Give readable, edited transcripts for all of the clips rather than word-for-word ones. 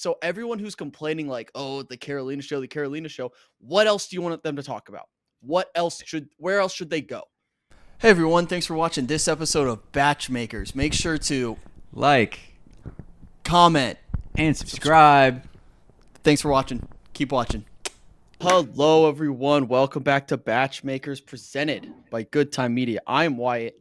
So everyone who's complaining like, oh, the Carolina show, what else do you want them to talk about? Where else should they go? Hey everyone, thanks for watching this episode of BachMakers. Make sure to like, comment, and subscribe. Thanks for watching. Keep watching. Hello everyone, welcome back to BachMakers presented by Good Time Media. I'm Wyatt.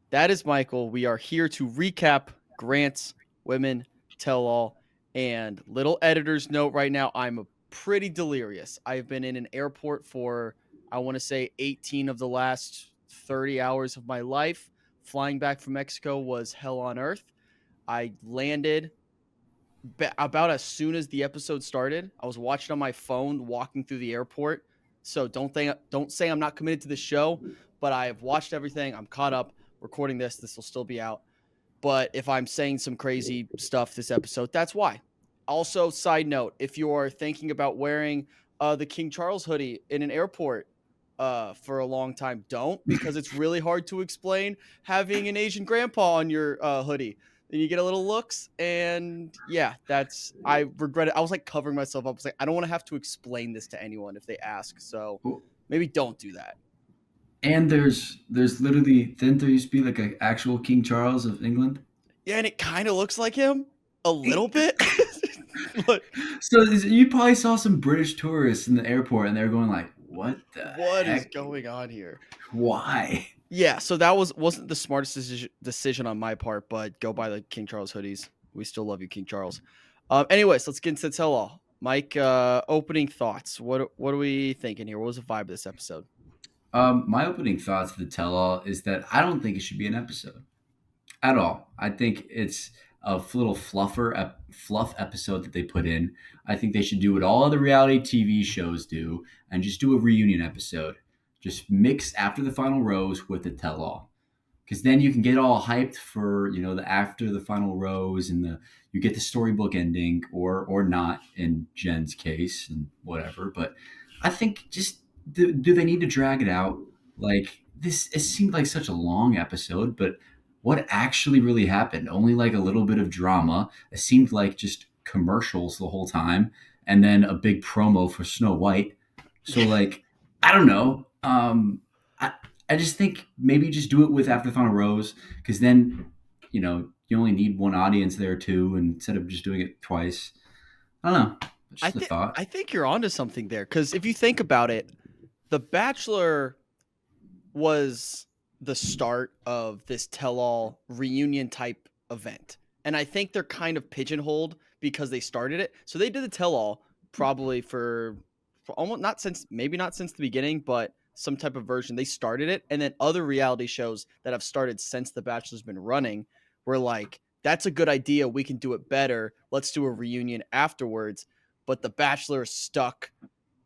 That is Michael. We are here to recap Grant's Women Tell All. And little editor's note right now, I'm pretty delirious. I've been in an airport for, I want to say, 18 of the last 30 hours of my life. Flying back from Mexico was hell on earth. I landed about as soon as the episode started. I was watching on my phone walking through the airport. So don't say I'm not committed to the show, but I have watched everything. I'm caught up. Recording this will still be out. But if I'm saying some crazy stuff this episode, that's why. Also, side note, if you are thinking about wearing the King Charles hoodie in an airport for a long time, don't, because it's really hard to explain having an Asian grandpa on your hoodie. Then you get a little looks, and yeah, I regret it. I was like covering myself up. I was like, I don't want to have to explain this to anyone if they ask. So maybe don't do that. And there's literally, didn't there used to be like an actual King Charles of England? Yeah, and it kind of looks like him a little bit. But, so you probably saw some British tourists in the airport, and they were going like, "What is going on here? Why?" Yeah, so that wasn't the smartest decision on my part, but go buy the King Charles hoodies. We still love you, King Charles. Anyways, let's get into the tell-all. Mike, opening thoughts. What are we thinking here? What was the vibe of this episode? My opening thoughts for the tell-all is that I don't think it should be an episode at all. I think it's a little fluff episode that they put in. I think they should do what all other reality TV shows do and just do a reunion episode. Just mix After the Final Rose with the tell-all. Because then you can get all hyped for, the after the final rose, and you get the storybook ending or not in Jen's case and whatever. But I think just do they need to drag it out? Like this, it seemed like such a long episode, but what actually really happened? Only like a little bit of drama. It seemed like just commercials the whole time, and then a big promo for Snow White. So like, I don't know. I just think maybe just do it with After the Final Rose, because then, you only need one audience there too, and instead of just doing it twice. I don't know. Just a thought. I think you're onto something there, because if you think about it, The Bachelor was the start of this tell-all reunion type event. And I think they're kind of pigeonholed because they started it. So they did the tell-all probably for almost maybe not since the beginning, but some type of version. They started it, and then other reality shows that have started since The Bachelor's been running were like, that's a good idea. We can do it better. Let's do a reunion afterwards. But The Bachelor is stuck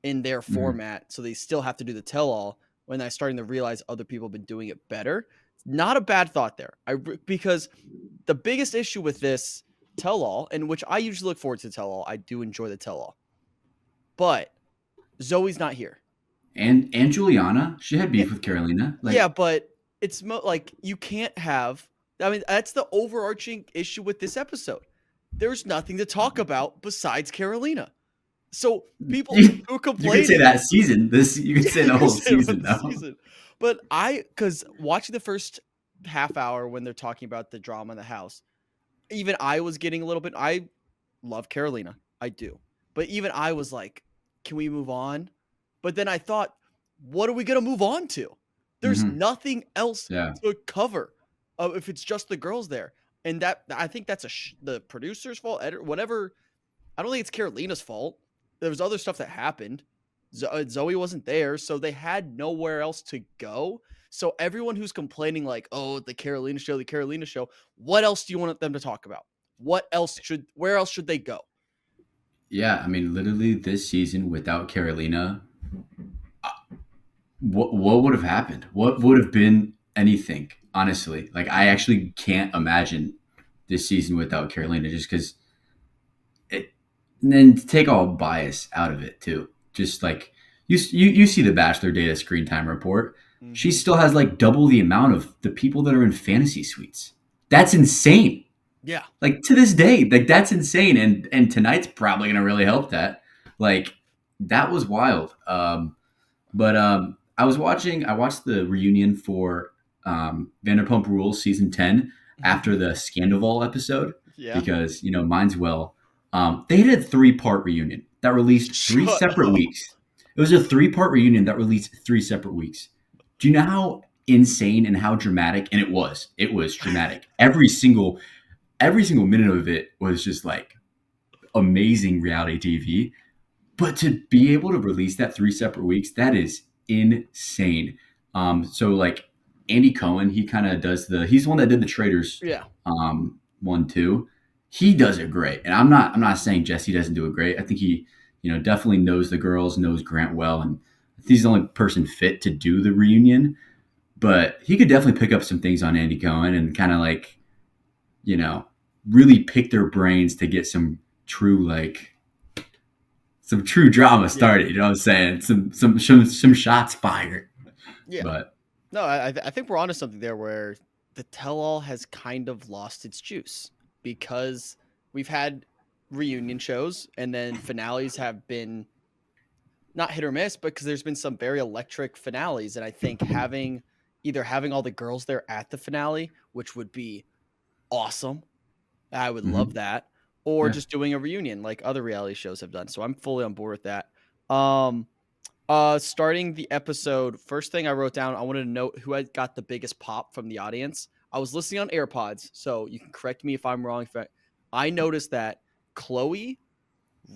in their format, so they still have to do the tell-all when they're starting to realize other people have been doing it better. Not a bad thought there. Because the biggest issue with this tell-all, and which I usually look forward to tell-all, I do enjoy the tell-all, but Zoe's not here. And Juliana, she had beef with Carolina. Yeah, but it's like you can't have. I mean, that's the overarching issue with this episode. There's nothing to talk about besides Carolina. So people who complain. You could say that season. You could say the whole season, though. But because watching the first half hour when they're talking about the drama in the house, even I was getting a little bit. I love Carolina, I do, but even I was like, "Can we move on?" But then I thought, "What are we gonna move on to? There's nothing else to cover if it's just the girls there." And that I think that's the producer's fault, whatever. I don't think it's Carolina's fault. There was other stuff that happened. Zoe wasn't there, so they had nowhere else to go. So everyone who's complaining like, oh, the Carolina show, what else do you want them to talk about? Where else should they go? Yeah, I mean, literally this season without Carolina, what would have happened? What would have been anything, honestly? Like, I actually can't imagine this season without Carolina, just because and then to take all bias out of it too. Just like you see the Bachelor data screen time report. Mm-hmm. She still has like double the amount of the people that are in fantasy suites. That's insane. Yeah. Like to this day, like that's insane. And tonight's probably gonna really help that. Like that was wild. But I watched the reunion for Vanderpump Rules season 10 after the Scandival episode Yeah. because mine's well. They had a 3-part reunion that released three Shut separate up. weeks. It was a 3-part reunion that released 3 separate weeks. Do you know how insane and how dramatic? And it was. It was dramatic. Every single minute of it was just like amazing reality TV. But to be able to release that 3 separate weeks, that is insane. So like Andy Cohen, he kind of does he's the one that did the Traders Yeah. one too. He does it great. And I'm not saying Jesse doesn't do it great. I think he, definitely knows the girls, knows Grant well, and he's the only person fit to do the reunion. But he could definitely pick up some things on Andy Cohen and kind of like, you know, really pick their brains to get some true drama started. You know what I'm saying? Some shots fired. Yeah. But No, I think we're onto something there where the tell-all has kind of lost its juice because we've had reunion shows and then finales have been not hit or miss, but because there's been some very electric finales, and I think having all the girls there at the finale, which would be awesome. I would love mhm, that. Or yeah, just doing a reunion like other reality shows have done. So I'm fully on board with that. Starting the episode, first thing I wrote down, I wanted to note who had got the biggest pop from the audience. I was listening on AirPods, so you can correct me if I'm wrong. I noticed that Chloe,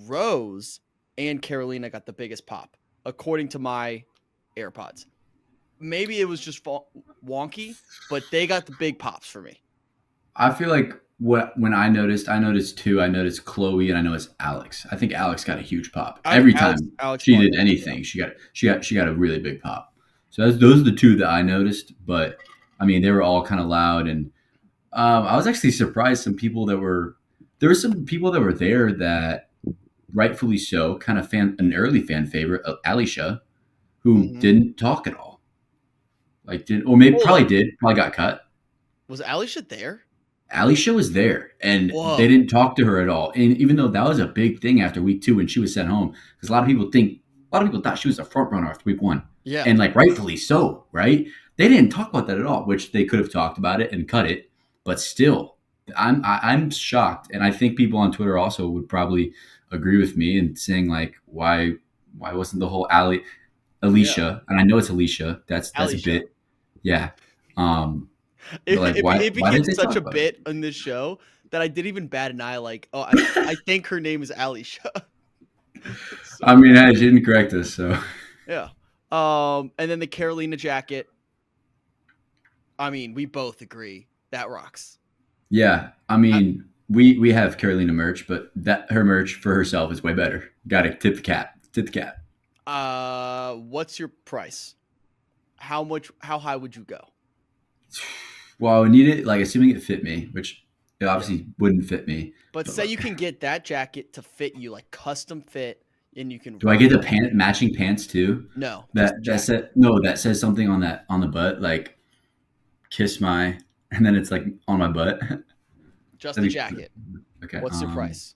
Rose, and Carolina got the biggest pop, according to my AirPods. Maybe it was just wonky, but they got the big pops for me. I feel like when I noticed two. I noticed Chloe and I noticed Alex. I think Alex got a huge pop I think every Alex time Alex she brought did it. Yeah. anything. She got a really big pop. So those are the two that I noticed. But I mean, they were all kind of loud, and I was actually surprised. There were some people that were there that rightfully so, kind of an early fan favorite, Alicia, who Mm-hmm. didn't talk at all. Like did or maybe Hold up. probably got cut. Was Alicia there? Alicia was there, and they Whoa. didn't talk to her at all. And even though that was a big thing after week 2 when she was sent home, because a lot of people thought she was a front runner after week 1, Yeah. and like rightfully so, right? They didn't talk about that at all, which they could have talked about it and cut it, but still, I'm shocked, and I think people on Twitter also would probably agree with me and saying like, why wasn't the whole Yeah. Alicia, and I know it's Alicia, that's a Alicia. bit, yeah, but It, like it, it why became did they such talk a about it? bit on this show that I didn't even bat an eye. Like, oh, I think her name is Alicia. I So mean, hey, she didn't correct us, so yeah. And then the Carolina jacket. I mean, we both agree that rocks. yeah. I I, mean, we have Carolina merch, but that her merch for herself is way better. Got to tip the cap. Tip the cap. what's your price? How much? How high would you go? Well, I would need it like assuming it fit me, which it Yeah. obviously wouldn't fit me. But But say like, you can get that jacket to fit you, like custom fit, and you can do I rock get the it. matching pants too? No, just the That jacket. said no, that says something on the butt like kiss my, and then it's like on my butt. Just the That'd be jacket. okay. What's the price?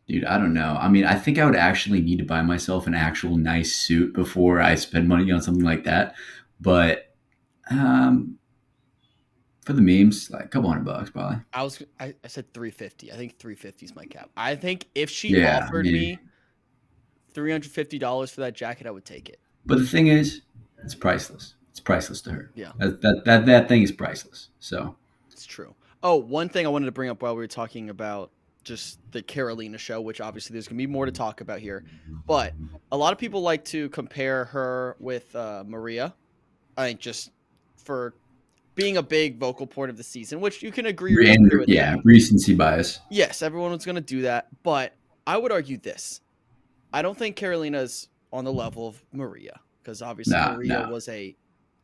Dude, I don't know. I mean, I think I would actually need to buy myself an actual nice suit before I spend money on something like that. But um, for the memes, like a couple $100 probably. I said 350. I think 350 is my cap. I think if she Yeah, offered maybe. me $350 for that jacket, I would take it. But the thing is, it's priceless. It's priceless to her. Yeah, That thing is priceless. So it's true. Oh, one thing I wanted to bring up while we were talking about just the Carolina show, which obviously there's gonna be more to talk about here, but a lot of people like to compare her with Maria. I think just for being a big vocal point of the season, which you can agree or disagree with that. yeah, recency bias. Yes, everyone was going to do that, but I would argue this. I don't think Carolina's on the level of Maria because obviously Nah, Maria no, was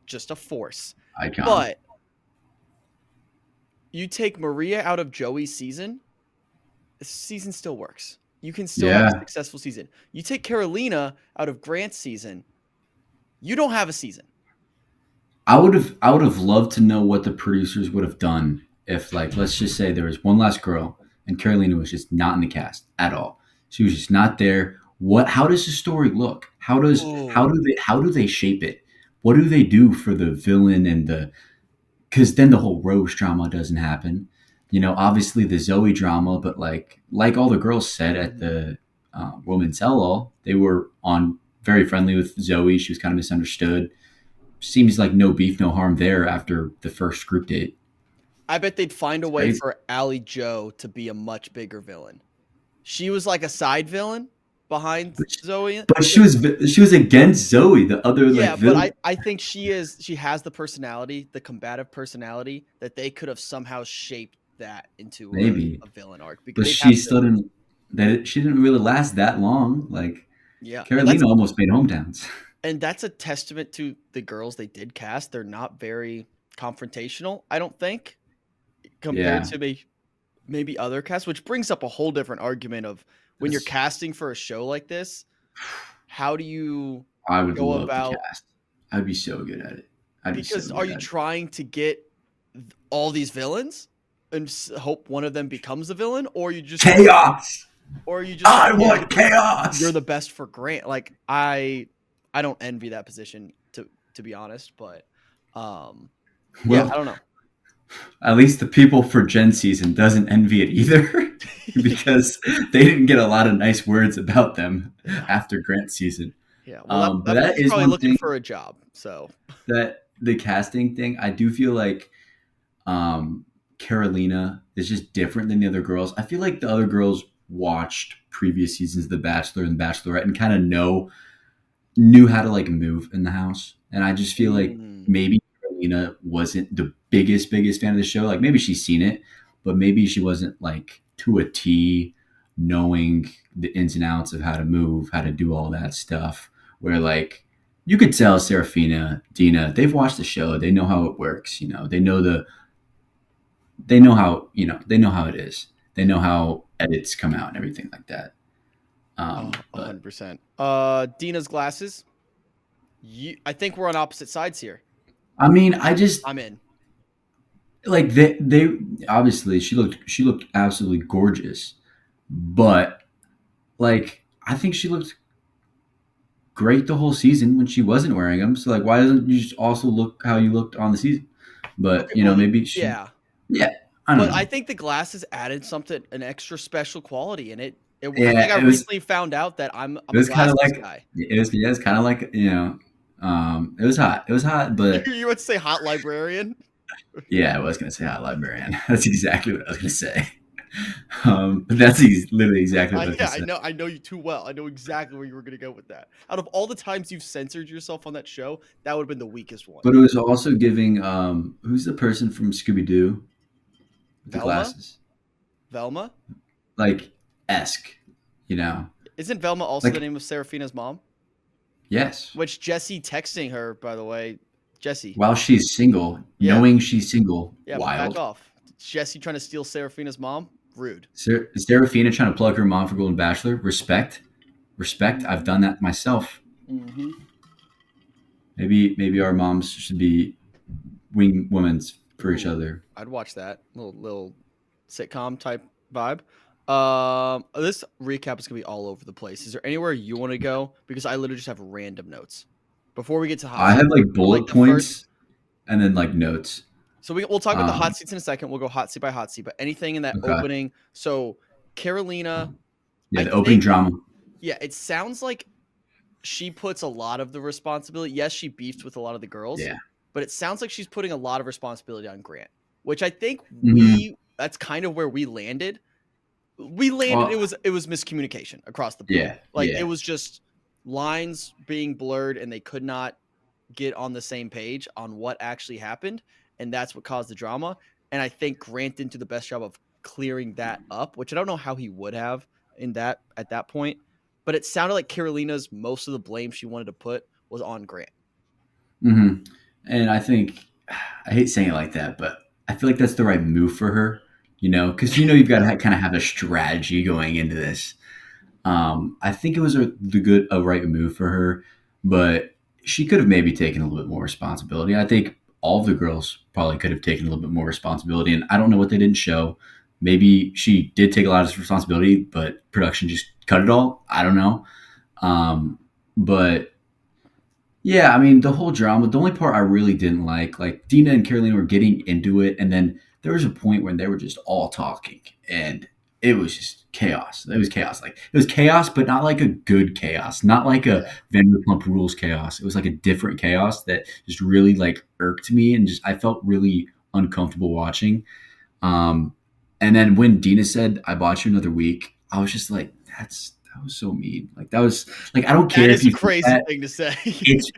just a force. icon. But you take Maria out of Joey's season, the season still works. You can still have a Yeah, successful season. You take Carolina out of Grant's season, you don't have a season. I would have loved to know what the producers would have done if like let's just say there was one last girl and Carolina was just not in the cast at all. She was just not there. What? How does the story look? Oh, How do they shape it? What do they do for the villain and the because then the whole Rose drama doesn't happen. Obviously the Zoe drama, but like all the girls said at the women's tell-all, they were on very friendly with Zoe. She was kind of misunderstood. Seems like no beef, no harm there after the first group date. I bet they'd find a It's way crazy. for Allie Joe to be a much bigger villain. She was like a side villain behind But, Zoe. but she was against Zoe, the other like Yeah, but villain. I think she has the personality, the combative personality that they could have somehow shaped that into Maybe, a villain arc because but they'd have she to. still didn't. She didn't really last that long. Like Yeah, and Carolina almost made hometowns. that's a testament to the girls they did cast. They're not very confrontational, I don't think, compared Yeah, to maybe other casts, which brings up a whole different argument of when you're that's, casting for a show like this, how do you I would go love to about cast. I'd be so good at it. I'd be so because are good you at it. trying to get all these villains and hope one of them becomes a villain, Chaos. or are you just I like, yeah, want you're chaos. the best for Grant? Like I don't envy that position to be honest, but yeah, I Well, don't know. at least the people for Gen season doesn't envy it either, because they didn't get a lot of nice words about them Yeah, after Grant season. yeah. Well, But that that person's is probably one looking thing for a job, so that the casting thing. I do feel like um, Carolina is just different than the other girls. I feel like the other girls watched previous seasons of The Bachelor and Bachelorette and kind of knew how to like move in the house. And I just feel like mm, maybe Carolina wasn't the biggest fan of the show. Like maybe she's seen it, but maybe she wasn't like to a T knowing the ins and outs of how to move, how to do all that stuff. Where like you could tell Serafina, Dina, they've watched the show. They know how it works. They know how it is. They know how edits come out and everything like that. But 100%. Dina's glasses. I think we're on opposite sides here. I mean, I just I'm in. like they obviously she looked absolutely gorgeous, but like I think she looked great the whole season when she wasn't wearing them. So like, why doesn't you just also look how you looked on the season? Okay, But well, maybe she, yeah, yeah, I don't but I know. think the glasses added something, an extra special quality in it. I think Yeah, I it was recently found out that I'm it a was kind of glasses like guy. it was yeah, it's kind of like it was hot. It was hot, but You would say hot librarian. yeah, I was gonna say hot librarian. That's exactly what I was gonna say. But that's literally exactly what I was Yeah, gonna say. I know you too well. I know exactly where you were gonna go with that. Out of all the times you've censored yourself on that show, that would have been the weakest one. But it was also giving who's the person from Scooby Doo with the Velma, glasses? Velma, Like esque, you know? isn't Velma also the Like name of Serafina's mom? yes. Which Jesse texting her, by the way, Jesse. While she's single, Yeah, knowing she's single, yeah, back wild. off. Jesse trying to steal Serafina's mom? Rude. Serafina trying to plug her mom for Golden Bachelor. Respect. Respect. I've Mm-hmm. done that myself. Mm-hmm. Maybe our moms should be wing women's for each Ooh, other. I'd watch that little sitcom type vibe. This recap is gonna be all over the place. Is there anywhere you want to go? Because I literally just have random notes. Before we get to hot I have seat, like for like bullet the first. points and then like notes. So we'll talk about the Um, hot seats in a second. We'll go hot seat by hot seat. But anything in that okay. opening. So Carolina, Yeah, I the opening think, drama. yeah, it sounds like she puts a lot of the responsibility. Yes, she beefs with a lot of the girls, Yeah. but it sounds like she's putting a lot of responsibility on Grant, which I think Hmm. that's kind of where we landed. We landed Well, it was miscommunication across the board. yeah, Like it yeah. was just lines being blurred and they could not get on the same page on what actually happened, and that's what caused the drama. And I think Grant didn't do the best job of clearing that up, which I don't know how he would have in that at that point. But it sounded like Carolina's most of the blame she wanted to put was on Grant. Hmm. And I think I hate saying it like that, but I feel like that's the right move for her. Because you've got to Yeah. kind of have a strategy going into this. I think it was a right move for her, but she could have maybe taken a little bit more responsibility. I think all of the girls probably could have taken a little bit more responsibility. And I don't know what they didn't show. Maybe she did take a lot of responsibility, but production just cut it all. I don't know. But yeah, I mean, the whole drama, the only part I really didn't like Dina and Carolina were getting into it, and then there was a point when they were just all talking, and it was just chaos. It was chaos. Like, it was chaos, but not like a good chaos, not like a Yeah. Vanderpump Rules chaos. It was like a different chaos that just really like irked me, and just I felt really uncomfortable watching. Um, and then when Dina said, "I bought you another week," I was just like, that was so mean. Like, that was like, I don't care That if is a you think crazy that. thing to say. It's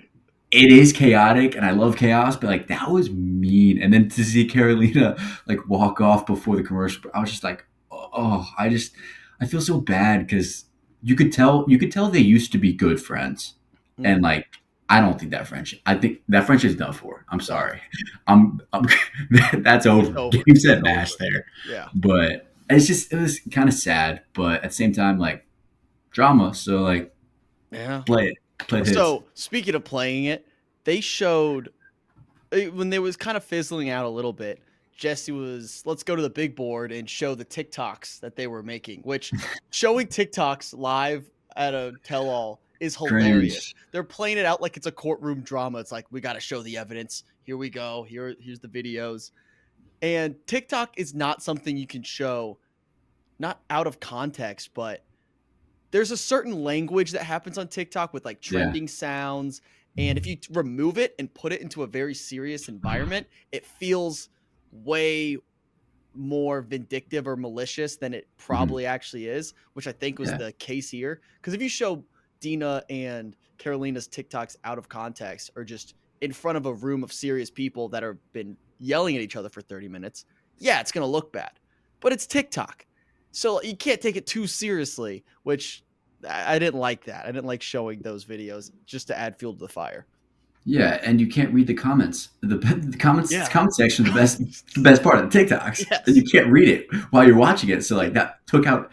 it is chaotic, and I love chaos, but like that was mean. And then to see Carolina like walk off before the commercial, I was just like, oh, I feel so bad because you could tell they used to be good friends, and Mhm. like I don't think that friendship. I think that friendship's done for. I'm Done. sorry, I'm that's It's over. over. Game It's set over. mash there, Yeah. but it was kind of sad, but at the same time like drama. So like Yeah. play it, play the hits. So speaking of playing it, they showed when they was kind of fizzling out a little bit. Jesse was, let's go to the big board and show the TikToks that they were making, which showing TikToks live at a tell all is hilarious. Cringe. They're playing it out like it's a courtroom drama. It's like, we got to show the evidence. Here we go. Here's the videos. And TikTok is not something you can show, not out of context, but there's a certain language that happens on TikTok with like Yeah. trending sounds. And if you remove it and put it into a very serious environment, it feels way more vindictive or malicious than it Mhm. probably actually is, which I think was Yeah. the case here. Because if you show Dina and Carolina's TikToks out of context or just in front of a room of serious people that have been yelling at each other for 30 minutes, yeah, it's going to look bad. But it's TikTok. So you can't take it too seriously, which I didn't like that. I didn't like showing those videos just to add fuel to the fire. Yeah, and you can't read the comments. The comments Yeah. comment section is the best part of the TikToks. And you Yes. can't read it while you're watching it. So like that took out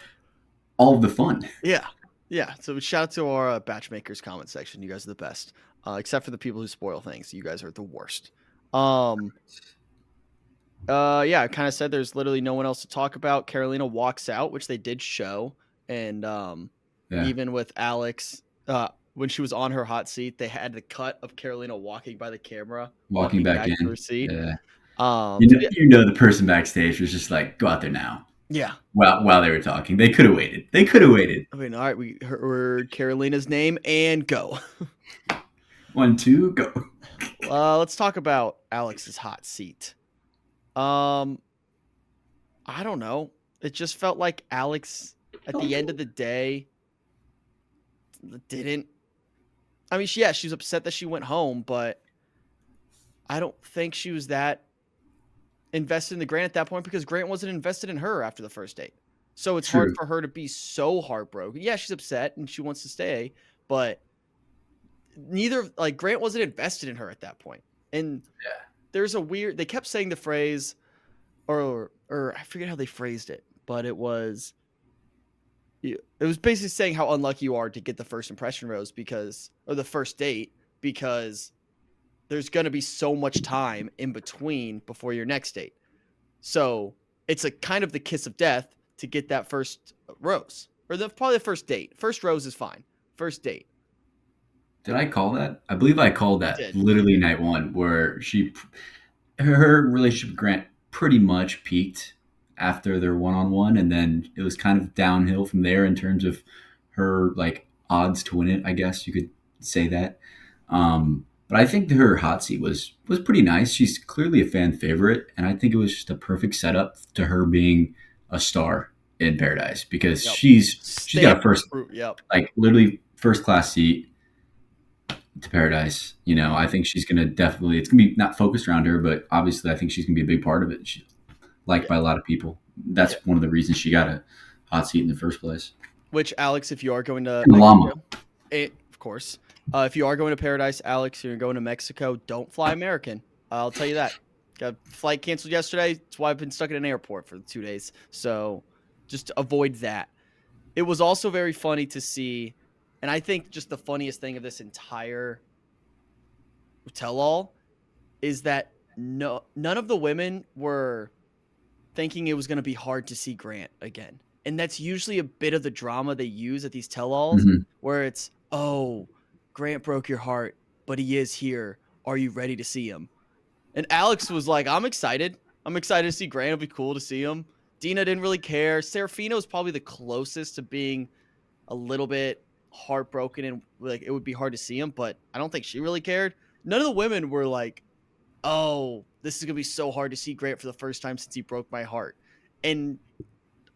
all of the fun. Yeah. Yeah. So shout out to our BachMakers comment section. You guys are the best. Except for the people who spoil things. You guys are the worst. Um, yeah, I kind of said there's literally no one else to talk about. Carolina walks out, which they did show. And Yeah. even with Alex, when she was on her hot seat, they had the cut of Carolina walking by the camera, Walking walking back back to her in. seat. Yeah. So yeah, You know the person backstage was just like, go out there now. yeah. While they were talking. They could have waited. They could have waited. I mean, all right, we heard Carolina's name and go. 1, 2, go. Let's talk about Alex's hot seat. I don't know. It just felt like Alex, at the end of the day, didn't. I mean, yeah, she was upset that she went home, but I don't think she was that invested in the Grant at that point because Grant wasn't invested in her after the first date. So it's hard True. for her to be so heartbroken. Yeah, she's upset and she wants to stay, but like Grant wasn't invested in her at that point. And Yeah. there's a weird, they kept saying the phrase, or I forget how they phrased it, but it was basically saying how unlucky you are to get the first impression rose or the first date, because there's going to be so much time in between before your next date. So it's a kind of the kiss of death to get that first rose, or probably the first date. First rose is fine. First date. Did I call that? I believe I called You that did. literally night one, where her relationship with Grant pretty much peaked after their one on one, and then it was kind of downhill from there in terms of her like odds to win it. I guess you could say that. But I think her hot seat was pretty nice. She's clearly a fan favorite, and I think it was just a perfect setup to her being a star in Paradise because Yep. she's got a Stamp first fruit. Yep. like literally first class seat to Paradise. You know, I Mhm. think she's gonna definitely. It's gonna be not focused around her, but obviously, I think she's gonna be a big part of it. She's liked Yeah. by a lot of people. That's Yeah. one of the reasons she got a hot seat in the first place. Which, Alex, if you are going to And the llama. Mexico, of course, if you are going to Paradise, Alex, you're going to Mexico, don't fly American. I'll tell you that. Got a flight canceled yesterday. That's why I've been stuck in an airport for 2 days. So just avoid that. It was also very funny to see, and I think just the funniest thing of this entire tell-all is that none of the women were thinking it was going to be hard to see Grant again. And that's usually a bit of the drama they use at these tell-alls Mhm. where it's, oh, Grant broke your heart, but he is here. Are you ready to see him? And Alex was like, I'm excited. I'm excited to see Grant. It'll be cool to see him. Dina didn't really care. Serafina was probably the closest to being a little bit heartbroken and like it would be hard to see him, but I don't think she really cared. None of the women were like, oh, this is going to be so hard to see Grant for the first time since he broke my heart. And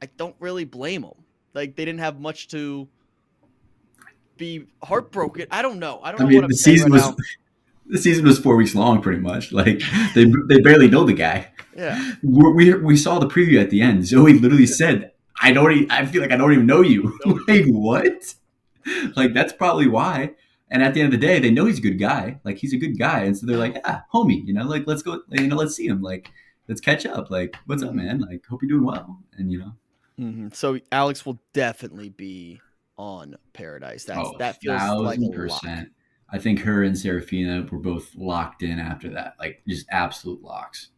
I don't really blame them. Like, they didn't have much to be heartbroken. I don't know. I don't I know what mean, I'm saying right now. the season was 4 weeks long, pretty much. Like they barely know the guy. Yeah. We saw the preview at the end. Zoe literally said, I feel like I don't even know you." Like, what? Like, that's probably why. And at the end of the day, they know he's a good guy. Like, he's a good guy, and so they're like, "Yeah, homie, like, let's go. Let's see him. Like, let's catch up. Like, what's up, man? Like, hope you're doing well." And So Alex will definitely be on Paradise. oh, That feels like a lock. 1,000%. I think her and Serafina were both locked in after that. Like, just absolute locks.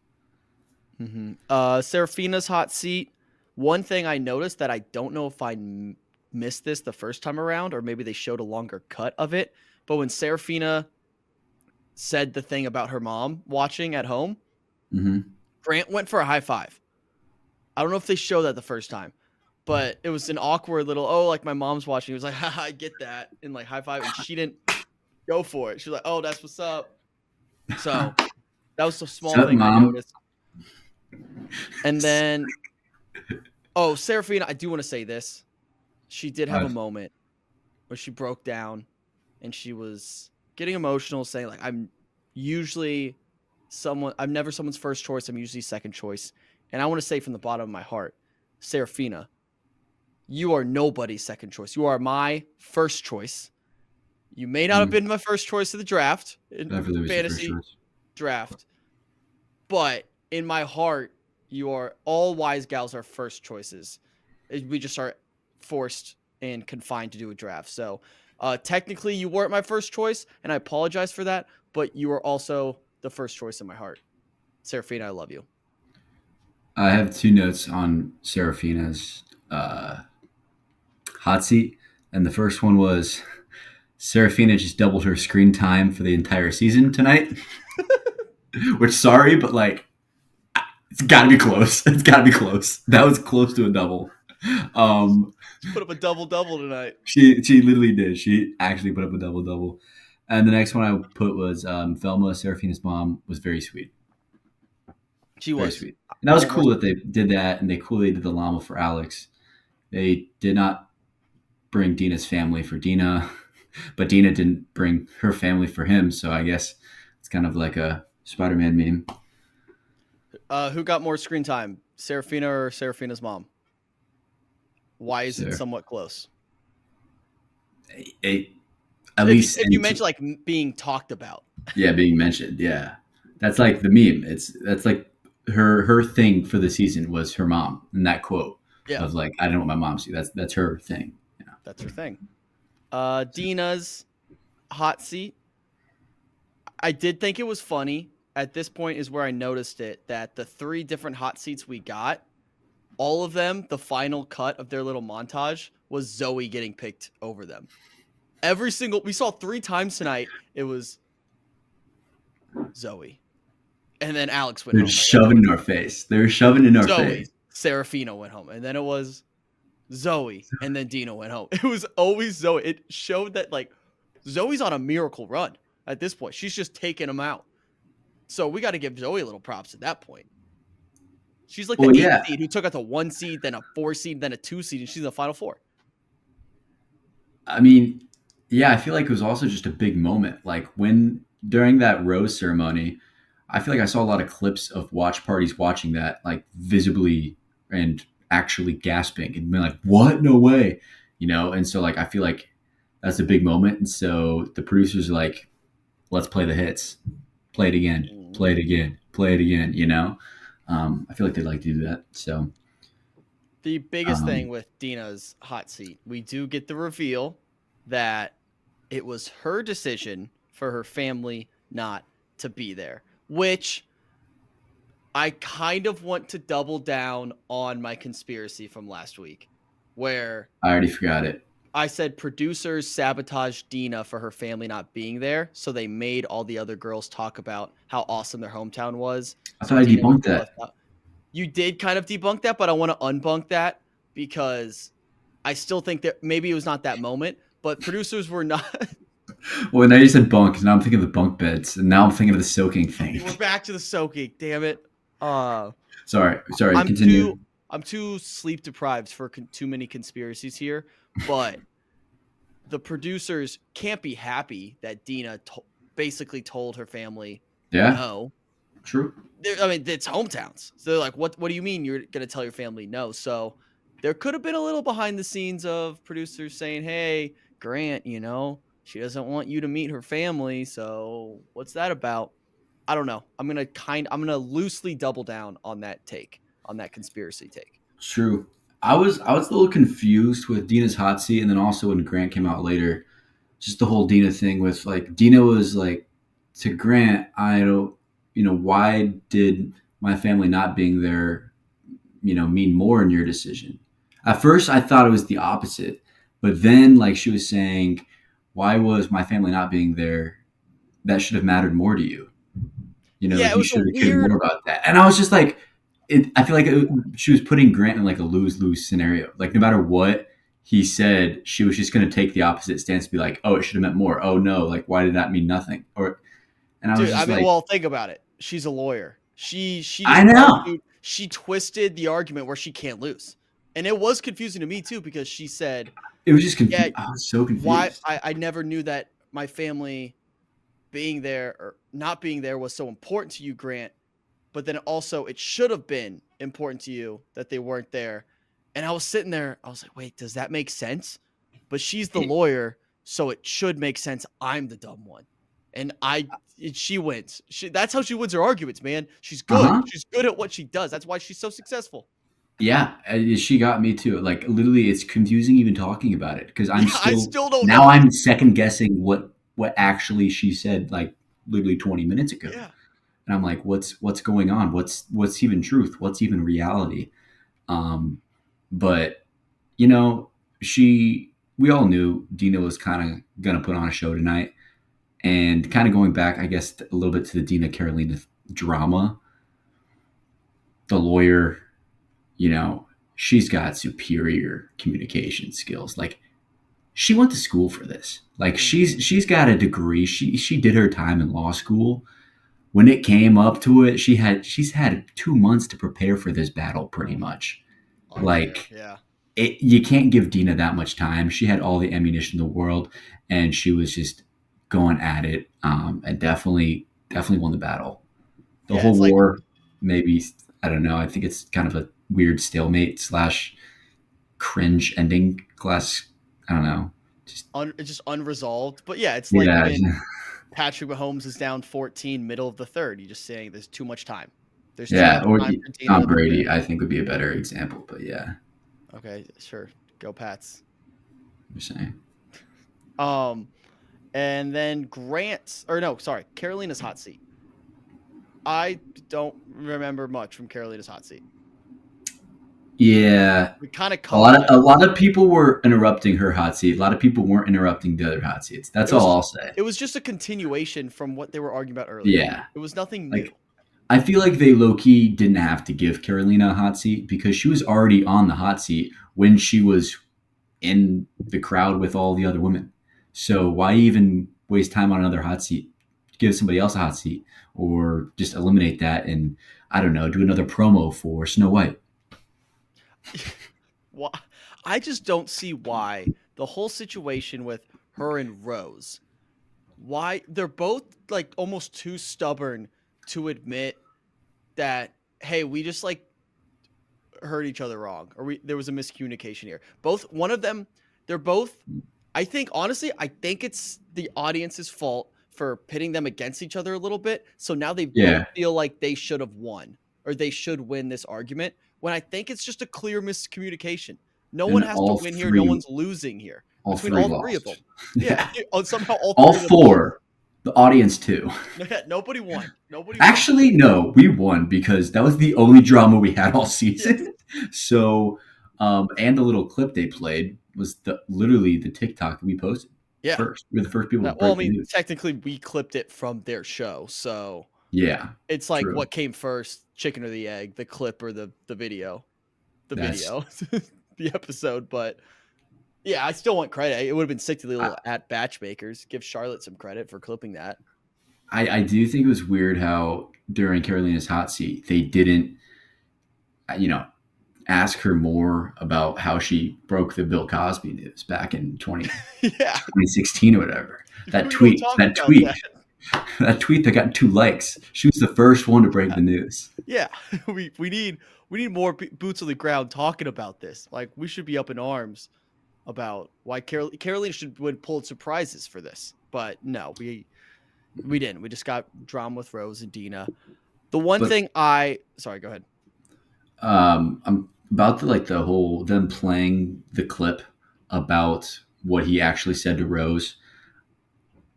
Serafina's hot seat. One thing I noticed that I don't know if I missed this the first time around, or maybe they showed a longer cut of it. But when Serafina said the thing about her mom watching at home, Mm-hmm. Grant went for a high five. I don't know if they showed that the first time, but it was an awkward little, oh, like my mom's watching. He was like, haha, I get that. And like high five. And she didn't go for it. She was like, oh, that's what's up. So that was a small Sup, thing I Mom? noticed. And then, oh, Serafina, I do want to say this. She did have a moment where she broke down and she was getting emotional, saying, like, I'm never someone's first choice. I'm usually second choice. And I want to say from the bottom of my heart, Serafina, you are nobody's second choice. You are my first choice. You may not have been my first choice of the draft, in fantasy draft, but in my heart, you are all wise gals are first choices. We just are forced and confined to do a draft. So technically, you weren't my first choice, and I apologize for that. But you are also the first choice in my heart. Serafina, I love you. I have two notes on Serafina's hot seat, and the first one was Serafina just doubled her screen time for the entire season tonight. Which, sorry, but like, it's got to be close. It's got to be close. That was close to a double. She put up a double tonight. She literally did. She actually put up a double. And the next one I put was Velma, Serafina's mom, was very sweet. She Very was sweet. And that was cool that they did that, and they did the llama for Alex. They did not bring Dina's family for Dina, but Dina didn't bring her family for him. So I guess it's kind of like a Spider-Man meme. Who got more screen time, Serafina or Serafina's mom? Why is it somewhat close? At least if you mention like being talked about. Yeah, being mentioned. Yeah, that's like the meme. That's like her thing for the season was her mom, and that quote of like, I don't know what my mom see. That's her thing. Yeah. That's her thing. Dina's hot seat. I did think it was funny. At this point is where I noticed it, that the 3 different hot seats we got, all of them, the final cut of their little montage was Zoe getting picked over them. We saw 3 times tonight, it was Zoe. And then Alex went home. They're shoving in our face. They're shoving in our face. Serafina went home. And then it was Zoe. And then Dina went home. It was always Zoe. It showed that, like, Zoe's on a miracle run at this point. She's just taking them out. So we got to give Zoe a little props at that point. She's like the 8th seed who took out the 1 seed, then a 4 seed, then a 2 seed, and she's in the final 4. I mean, yeah, I feel like it was also just a big moment. Like during that rose ceremony, I feel like I saw a lot of clips of watch parties watching that, like visibly and actually gasping and being like, what? No way. And so like, I feel like that's a big moment. And so the producers are like, let's play the hits. Play it again. Play it again. Play it again. I feel like they'd like to do that. So the biggest thing with Dina's hot seat, we do get the reveal that it was her decision for her family not to be there, which I kind of want to double down on my conspiracy from last week, where I already forgot it. I said producers sabotaged Dina for her family not being there, so they made all the other girls talk about how awesome their hometown was. I So thought I Dina would debunked feel that. left out. You did kind of debunk that, but I want to unbunk that because I still think that maybe it was not that moment, but producers were not. Well, now you said bunk, and now I'm thinking of the bunk beds, and now I'm thinking of the soaking thing. We're back to the soaking. Damn it. Sorry. I'm Continue. too sleep deprived for too many conspiracies here, but the producers can't be happy that Dina basically told her family Yeah, no. true. I mean, it's hometowns. So they're like, what do you mean you're going to tell your family no? So there could have been a little behind the scenes of producers saying, hey, Grant, she doesn't want you to meet her family. So what's that about? I don't know. I'm going to loosely double down on that take, on that conspiracy take. True. I was a little confused with Dina's hot seat, and then also when Grant came out later, just the whole Dina thing with like Dina was like to Grant, I don't, why did my family not being there, mean more in your decision? At first, I thought it was the opposite, but then like she was saying, why was my family not being there? That should have mattered more to you. Yeah, Like it you was a should have cared weird. more about that. And I was just like, I feel like she was putting Grant in like a lose-lose scenario. Like no matter what he said, she was just going to take the opposite stance, be like, "Oh, it should have meant more. Oh no, like why did that mean nothing?" And I was Dude, I just mean, like, well, think about it. She's a lawyer. She I just know. argued. She twisted the argument where she can't lose, and it was confusing to me too because she said, It was just "Yeah, confused. I was so why? confused. I never knew that my family being there or not being there was so important to you, Grant. But then also, it should have been important to you that they weren't there." And I was sitting there. I was like, "Wait, does that make sense?" But she's the lawyer, so it should make sense. I'm the dumb one, and she wins. That's how she wins her arguments, man. She's Uh good. huh. She's good at what she does. That's why she's so successful. Yeah, she got me too. Like literally, it's confusing even talking about it because I'm Yeah, I still still don't now know. I'm second guessing what actually she said like literally 20 minutes ago. Yeah. And I'm like, what's going on? What's even truth? What's even reality? But you know, we all knew Dina was kind of gonna put on a show tonight, and kind of going back, I guess, a little bit to the Dina Carolina drama. The lawyer, you know, she's got superior communication skills. Like she went to school for this. Like she's got a degree. She did her time in law school. When it came up to it, she's had 2 months to prepare for this battle, pretty much. Unfair. Like Yeah. you can't give Dina that much time. She had all the ammunition in the world, and she was just going at it, and definitely won the battle. The Yeah. whole It's like war, maybe I don't know. I think it's kind of a weird stalemate slash cringe ending. Class, I don't know. Just it's just unresolved. But yeah, it's like yeah, when Patrick Mahomes is down 14, middle of the third. You're just saying there's too much time. There's too yeah. much Or time for Dina Tom to prepare. Brady, I think would be a better example. But yeah, Okay, sure. Go Pats. I'm just saying. Um, and then Grant's, or no, sorry, Carolina's hot seat. I don't remember much from Carolina's hot seat. Yeah, We kind of a lot covered of it. a lot of people were interrupting her hot seat. A lot of people weren't interrupting the other hot seats. That's It was all just, I'll say. it was just a continuation from what they were arguing about earlier. Yeah, It was nothing new. like I feel like they low key didn't have to give Carolina a hot seat because she was already on the hot seat when she was in the crowd with all the other women. So why even waste time on another hot seat? Give somebody else a hot seat, or just eliminate that and I don't know, do another promo for Snow White. Why? I just don't see why the whole situation with her and Rose, why they're both like almost too stubborn to admit that, hey, we just like heard each other wrong or there was a miscommunication here. One of them, they're both, I think honestly, I think it's the audience's fault for pitting them against each other a little bit. So now they both Yeah, feel like they should have won or they should win this argument when I think it's just a clear miscommunication. No one and has to win here. No one's losing here all between three all three of them. lost. Yeah. Yeah, Somehow all all three of them lost. four. The audience too. Nobody won. Nobody won. Actually, no, we won because that was the only drama we had all Yes. season. So, and the little clip they played was literally the TikTok that we posted Yeah. first. We were the first people to Well, I break the mean, news. technically, we clipped it from their show, so Yeah, it's like true. what came first, chicken or the egg, the clip or the video, the That's video, the episode. But yeah, I still want credit. It would have been sick to the little at BachMakers. Give Charlotte some credit for clipping that. I do think it was weird how during Carolina's hot seat they didn't, you know, ask her more about how she broke the Bill Cosby news back in Yeah, 2016 or whatever. That we don't tweet, talk that about tweet, that. that tweet that got 2 likes. She was the first one to break the news. Yeah, we need more boots on the ground talking about this. Like we should be up in arms about why Carolina should win Pulitzer prizes for this. But no, we didn't. We just got drama with Rose and Dina. The one But thing sorry, go ahead. I'm about to like the whole them playing the clip about what he actually said to Rose.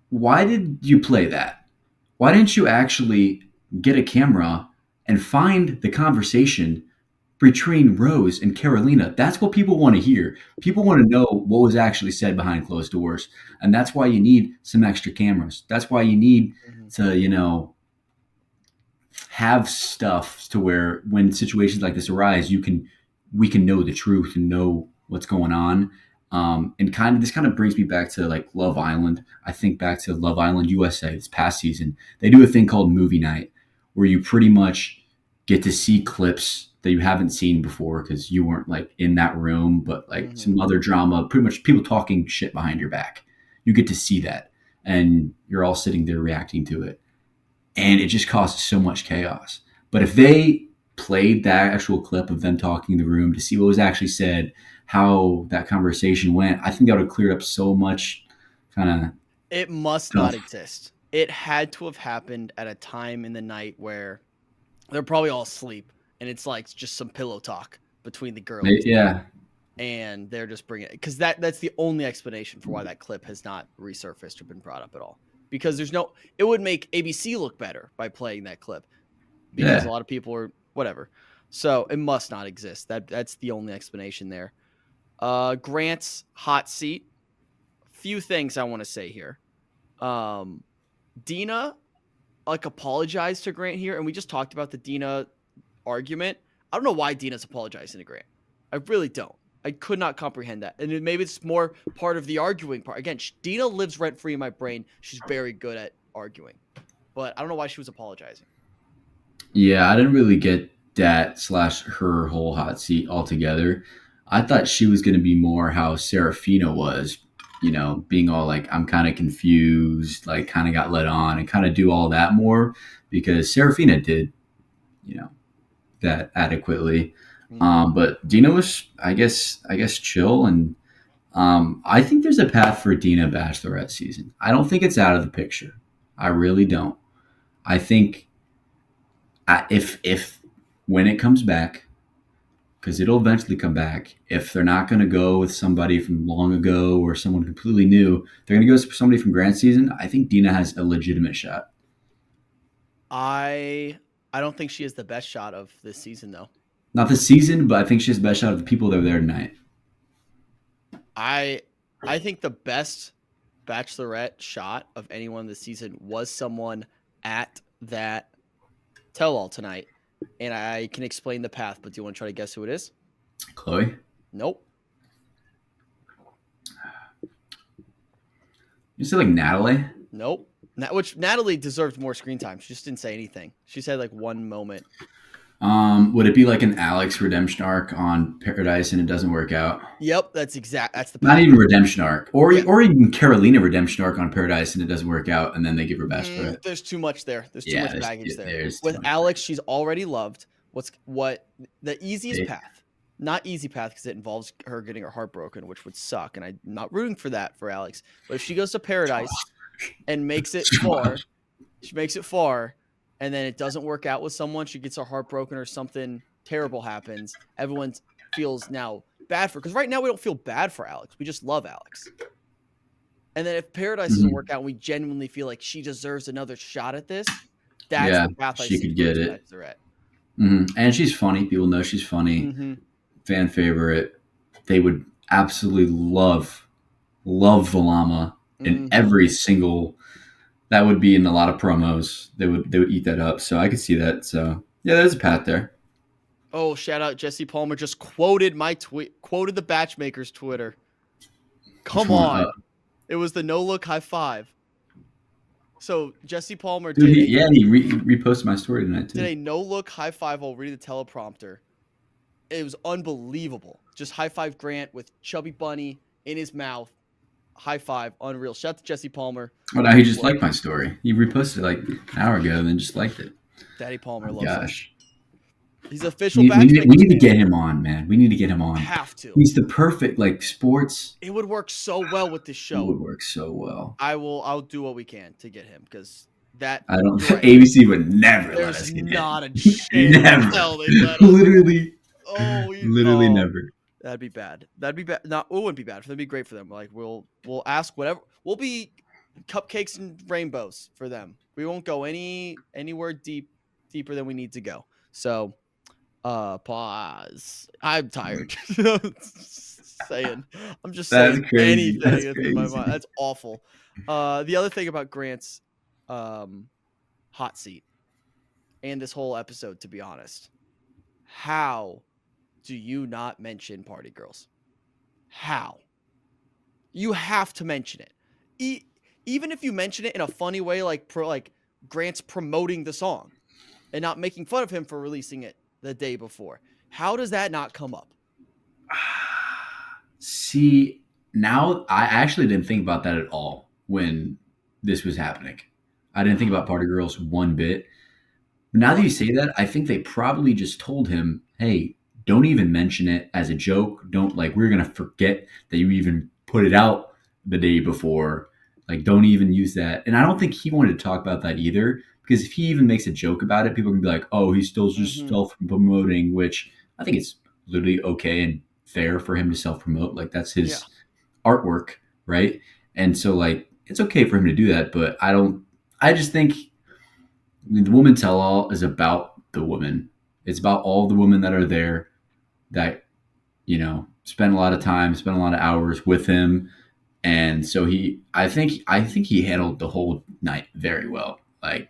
Why did you play that? Why didn't you actually get a camera and find the conversation between Rose and Carolina? That's what people want to hear. People want to know what was actually said behind closed doors. And that's why you need some extra cameras. That's why you need to, have stuff to where when situations like this arise, we can know the truth and know what's going on. And this kind of brings me back to like Love Island. I think back to Love Island USA this past season. They do a thing called movie night where you pretty much get to see clips that you haven't seen before because you weren't like in that room, but like some other drama, pretty much people talking shit behind your back. You get to see that and you're all sitting there reacting to it. And it just causes so much chaos. But if they played that actual clip of them talking in the room to see what was actually said, how that conversation went, I think that would have cleared up so much kind of It must stuff. not exist. It had to have happened at a time in the night where they're probably all asleep and it's like just some pillow talk between the girls. Yeah. And they're just bringing it because that's the only explanation for why that clip has not resurfaced or been brought up at all. Because it would make ABC look better by playing that clip because a lot of people are whatever. So it must not exist. That's the only explanation there. Grant's hot seat. Few things I want to say here. Dina like apologized to Grant here, and we just talked about the Dina argument. I don't know why Dina's apologizing to Grant. I really don't. I could not comprehend that. And maybe it's more part of the arguing part. Again, Dina lives rent-free in my brain. She's very good at arguing. But I don't know why she was apologizing. Yeah, I didn't really get that / her whole hot seat altogether. I thought she was going to be more how Serafina was, being all like, I'm kind of confused, like kind of got let on and kind of do all that more because Serafina did, that adequately. But Dina was, I guess, chill, and I think there's a path for Dina Bachelorette season. I don't think it's out of the picture. I really don't. I think if when it comes back, because it'll eventually come back. If they're not going to go with somebody from long ago or someone completely new, they're going to go with somebody from Grant season. I think Dina has a legitimate shot. I don't think she has the best shot of this season, though. Not this season, but I think she has the best shot of the people that were there tonight. I think the best Bachelorette shot of anyone this season was someone at that tell-all tonight. And I can explain the path, but do you want to try to guess who it is? Chloe? Nope. You said like Natalie? Nope. Which Natalie deserved more screen time. She just didn't say anything. She said like one moment. Would it be like an Alex redemption arc on Paradise and it doesn't work out? Yep, that's the path. Not even redemption arc, or even Carolina redemption arc on Paradise and it doesn't work out, and then they give her Bachelorette. There's too much there. There's too much baggage there. With much Alex, she's already loved. What the easiest path? Not easy path because it involves her getting her heart broken, which would suck, and I'm not rooting for that for Alex. But if she goes to Paradise and makes it far, she makes it far, and then it doesn't work out with someone, she gets her heart broken or something terrible happens. Everyone feels now bad for her. Because right now we don't feel bad for Alex. We just love Alex. And then if Paradise doesn't work out and we genuinely feel like she deserves another shot at this, that's Yeah, the path I she see could get First it. Bachelorette. And she's funny. People know she's funny. Mm-hmm. Fan favorite. They would absolutely love the llama in every single. That would be in a lot of promos. They would eat that up. So I could see that. So yeah, there's a path there. Oh, shout out Jesse Palmer just quoted my tweet, quoted the Batchmakers Twitter. Which Come one? on. It was the no look high five. So Jesse Palmer Dude, did he reposted my story tonight too. a no look high five while reading the teleprompter. It was unbelievable. Just high five Grant with Chubby Bunny in his mouth. High five, unreal. Shout out to Jesse Palmer. Oh, now he just liked my story. He reposted it like an hour ago and then just liked it. Daddy Palmer Oh, loves gosh. him. He's official We Batchmakers need to fan. get him on, man. We need to get him on. Have to. He's the perfect sports. It would work so well with this It show. would work so well. I'll do what we can to get him because that I don't. right. ABC would never let us There's get not him. a chance. Never. Hell, they let us. Literally. Literally Never. That'd be bad. That'd be bad. Not, it wouldn't be bad. That'd be great for them. Like we'll ask whatever. We'll be cupcakes and rainbows for them. We won't go anywhere deeper than we need to go. So, pause. I'm tired. Saying. I'm just That's saying crazy. anything That's that's in my crazy. mind. That's awful. The other thing about Grant's hot seat and this whole episode, to be honest, how do you not mention Party Girls? How? You have to mention it. Even if you mention it in a funny way, like Grant's promoting the song and not making fun of him for releasing it the day before. How does that not come up? See, now I actually didn't think about that at all when this was happening. I didn't think about Party Girls one bit. But now that you say that, I think they probably just told him, hey, don't even mention it as a joke. Don't we're going to forget that you even put it out the day before. Don't even use that. And I don't think he wanted to talk about that either, because if he even makes a joke about it, people can be like, oh, he's still just self-promoting, which I think it's literally okay and fair for him to self-promote. That's his artwork, right? And so it's okay for him to do that, but I just think the Woman Tell All is about the woman. It's about all the women that are there that, spend a lot of time, spend a lot of hours with him. And so I think he handled the whole night very well. I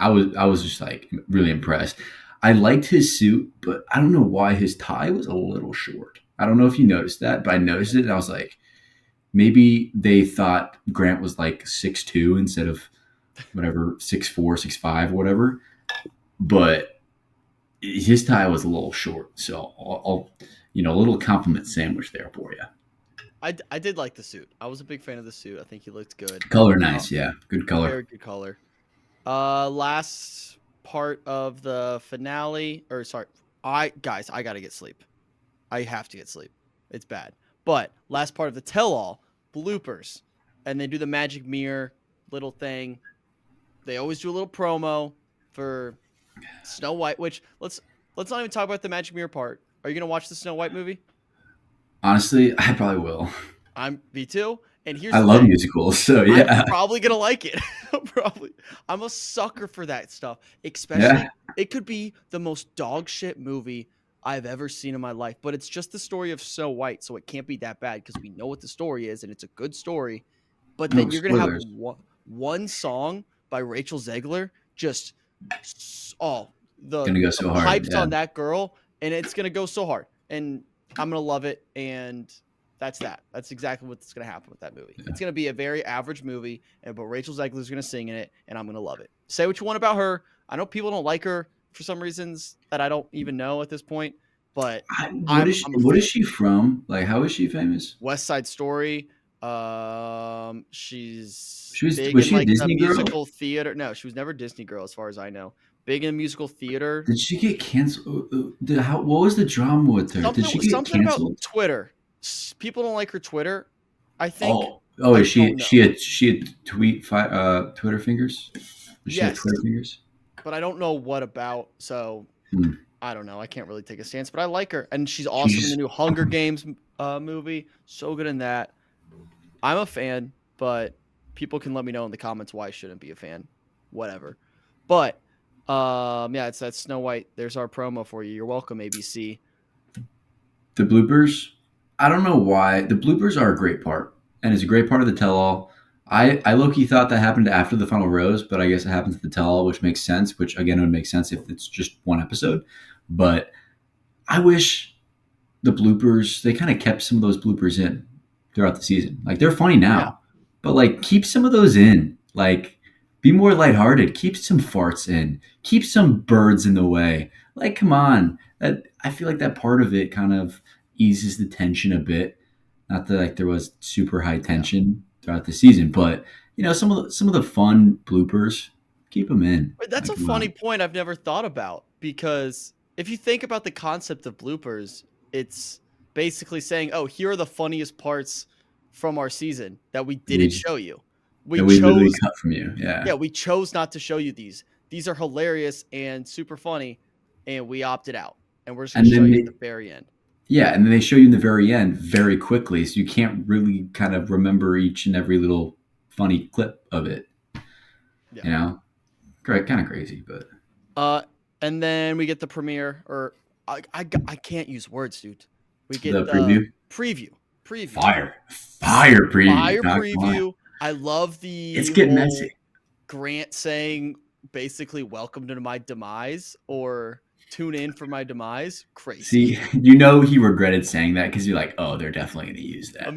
was just really impressed. I liked his suit, but I don't know why his tie was a little short. I don't know if you noticed that, but I noticed it and I was like, maybe they thought Grant was 6'2" instead of whatever 6'4", 6'5", whatever. But his tie was a little short, so I'll a little compliment sandwich there for you. I did like the suit. I was a big fan of the suit. I think he looked good. Color nice, yeah, good color. Very good color. Last part of the finale, or sorry, I gotta get sleep. I have to get sleep. It's bad. But last part of the tell-all, bloopers, and they do the magic mirror little thing. They always do a little promo for Snow White, which let's not even talk about the magic mirror part. Are you gonna watch the Snow White movie? Honestly, I probably will. Me too. And here's I the love thing. musicals, so yeah. I'm probably gonna like it. I'm a sucker for that stuff. Especially, it could be the most dog shit movie I've ever seen in my life, but it's just the story of Snow White, so it can't be that bad because we know what the story is and it's a good story. But then you're gonna have one song by Rachel Zegler, just gonna go so hard. Pipes on that girl, and it's gonna go so hard, and I'm gonna love it. And that's that. That's exactly what's gonna happen with that movie. Yeah. It's gonna be a very average movie, but Rachel Zegler's gonna sing in it, and I'm gonna love it. Say what you want about her. I know people don't like her for some reasons that I don't even know at this point. But what is she from? How is she famous? West Side Story. Was she big in a Disney the musical girl? Theater. No, she was never Disney girl as far as I know. Big in musical theater. Did she get canceled? What was the drama with her? Did she get canceled? About Twitter. People don't like her Twitter. I think. Is she had Twitter fingers? She had Twitter fingers. But I don't know what about. So I don't know. I can't really take a stance. But I like her, and she's awesome in the new Hunger Games movie. So good in that. I'm a fan. but people can let me know in the comments why I shouldn't be a fan. Whatever. But yeah, it's that Snow White. There's our promo for you. You're welcome, ABC. The bloopers, I don't know why. The bloopers are a great part, and it's a great part of the tell-all. I low-key thought that happened after the final rose, but I guess it happens at the tell-all, which makes sense, which again would make sense if it's just one episode. But I wish the bloopers, they kind of kept some of those bloopers in throughout the season. Like, they're funny now, Yeah. but like, keep some of those in. Like, be more lighthearted. Keep some farts in. Keep some birds in the way. Like, come on. That, I feel like that part of it kind of eases the tension a bit. Not that like there was super high tension throughout the season, but some of the fun bloopers, keep them in. But that's Like, a funny point I've never thought about, because if you think about the concept of bloopers, it's basically saying, "Oh, here are the funniest parts from our season that we didn't show you. We that we literally chose, cut from you. Yeah. yeah, we chose not to show you these. These are hilarious and super funny, and we opted out, and we're just going And to show then you at the very end." yeah, and then they show you in the very end very quickly, so you can't really kind of remember each and every little funny clip of it. Yeah. You know, great, kind of crazy, but And then we get the premiere, or I can't use words, dude. We get the the preview, preview. fire preview, Fire not gonna lie. preview. I love the It's getting whole messy. Grant saying basically "Welcome to my demise" or "Tune in for my demise." Crazy. See, he regretted saying that because you're like, oh, they're definitely going to use that.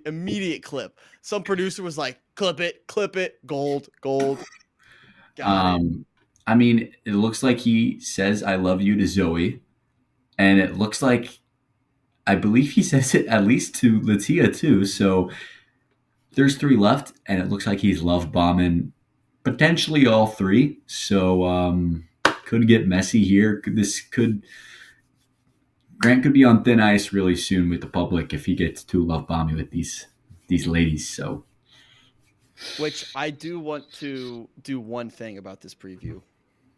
Immediate clip. Some producer was like, clip it, gold. Got it. I mean, it looks like he says "I love you" to Zoe, and it looks like I believe he says it at least to Latia too. So there's 3 left, and it looks like he's love bombing potentially all 3. So could get messy here. Grant could be on thin ice really soon with the public if he gets too love bombing with these ladies. So, Which I do want to do one thing about this preview.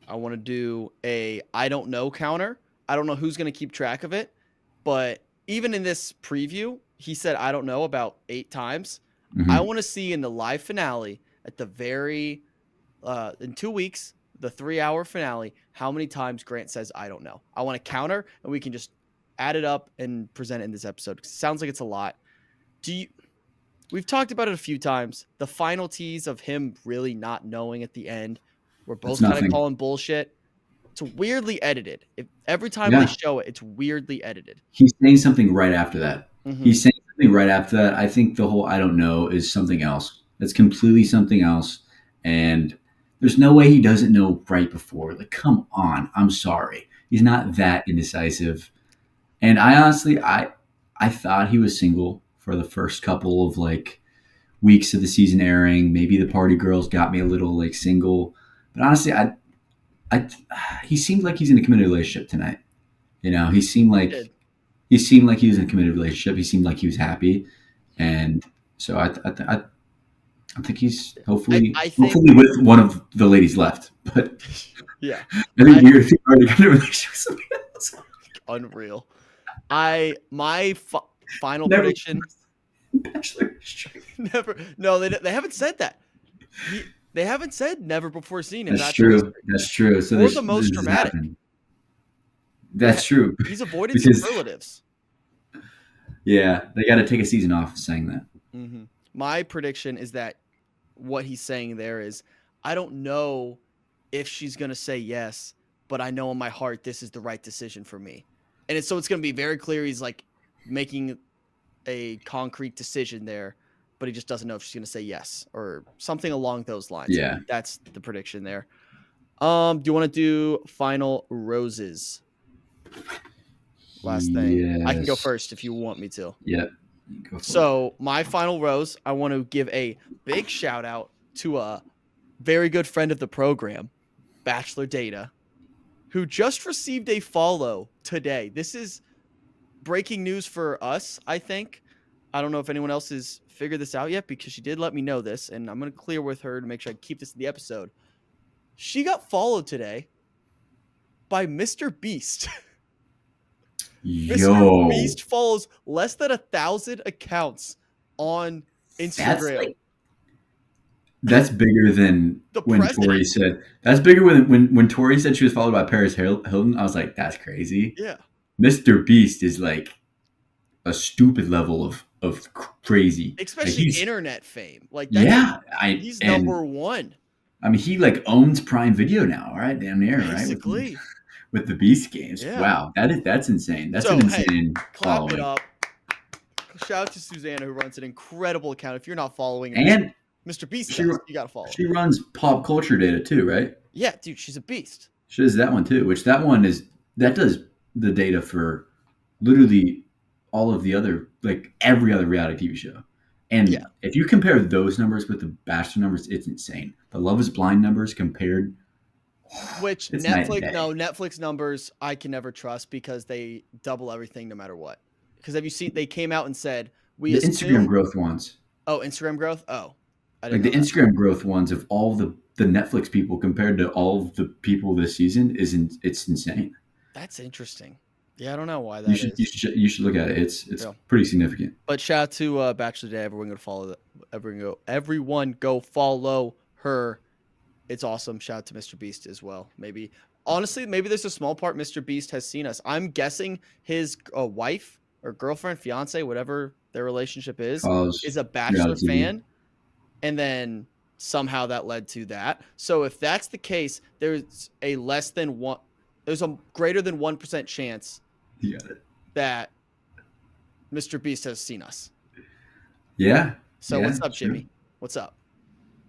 I want to do a I don't know counter. I don't know who's going to keep track of it, but even in this preview, he said I don't know about 8 times. I want to see in the live finale at the very in 2 weeks, the 3-hour finale, how many times Grant says I don't know. I want to counter, and we can just add it up and present it in this episode. It sounds like it's a lot. We've talked about it a few times. The final tease of him really not knowing at the end. We're both kind of calling bullshit. It's weirdly edited. Every time they show it, it's weirdly edited. He's saying something right after that. He's saying something right after that. I think the whole I don't know is something else. It's completely something else. And there's no way he doesn't know right before. Like, come on. I'm sorry. He's not that indecisive. And I honestly, I thought he was single for the first couple of like weeks of the season airing. Maybe the party girls got me a little like single. But honestly, he seemed like he's in a committed relationship tonight. He seemed like he was in a committed relationship. He seemed like he was happy, and so I think he's hopefully with one of the ladies left. But yeah, I think you're already got a relationship with somebody else. Unreal. My final prediction. Bachelor never. No, they haven't said that. They haven't said never before seen him. That's true. That's true. So we're the most dramatic. That's true. He's avoided superlatives. Yeah, they got to take a season off saying that. Mm-hmm. My prediction is that what he's saying there is, I don't know if she's going to say yes, but I know in my heart this is the right decision for me. And so it's going to be very clear he's like making a concrete decision there, but he just doesn't know if she's going to say yes or something along those lines. Yeah. That's the prediction there. Do you want to do final roses? Last thing. Yes. I can go first if you want me to. Yeah. So my final rose, I want to give a big shout out to a very good friend of the program, Bachelor Data, who just received a follow today. This is breaking news for us, I think. I don't know if anyone else has figured this out yet because she did let me know this, and I'm going to clear with her to make sure I keep this in the episode. She got followed today by Mr. Beast. Mr. Beast follows less than 1,000 accounts on Instagram. That's bigger than The when president. Tori said. That's bigger when Tori said she was followed by Paris Hilton. I was like, that's crazy. Yeah. Mr. Beast is like a stupid level of crazy. Like Especially he's internet fame. Like that's yeah. he's number one, I mean he like owns Prime Video now, right? Damn near, right? basically. With the Beast games. Yeah. Wow, that's insane. That's an So hey, insane clap it following. up. Shout out to Susanna who runs an incredible account. If you're not following her, And Mr. Beast she does. You gotta follow. she runs pop culture data too, right? Yeah, dude, she's a beast. She does that one too, which that one is that does the data for literally all of the other like every other reality TV show. Yeah. And if you compare those numbers with the Bachelor numbers, it's insane. The Love Is Blind numbers compared, Which it's night and day. Netflix numbers I can never trust because they double everything no matter what. Because have you seen they came out and said we The assume Instagram growth ones, Oh, Instagram growth? Oh. I like didn't the know that. Instagram growth ones of all the Netflix people compared to all of the people this season it's insane. That's interesting. Yeah, I don't know why You that should is. you should look at it. It's Yeah. pretty significant. But shout out to Bachelor Day. Everyone go follow everyone go follow her. It's awesome. Shout out to Mr. Beast as well. Maybe honestly, maybe there's a small part Mr. Beast has seen us. I'm guessing his wife or girlfriend, fiance, whatever their relationship is Follows a Bachelor reality TV. fan, and then somehow that led to that. So if that's the case, there's a greater than 1% chance You got it. that Mr. Beast has seen us. Yeah. So yeah, what's up, sure. Jimmy? What's up?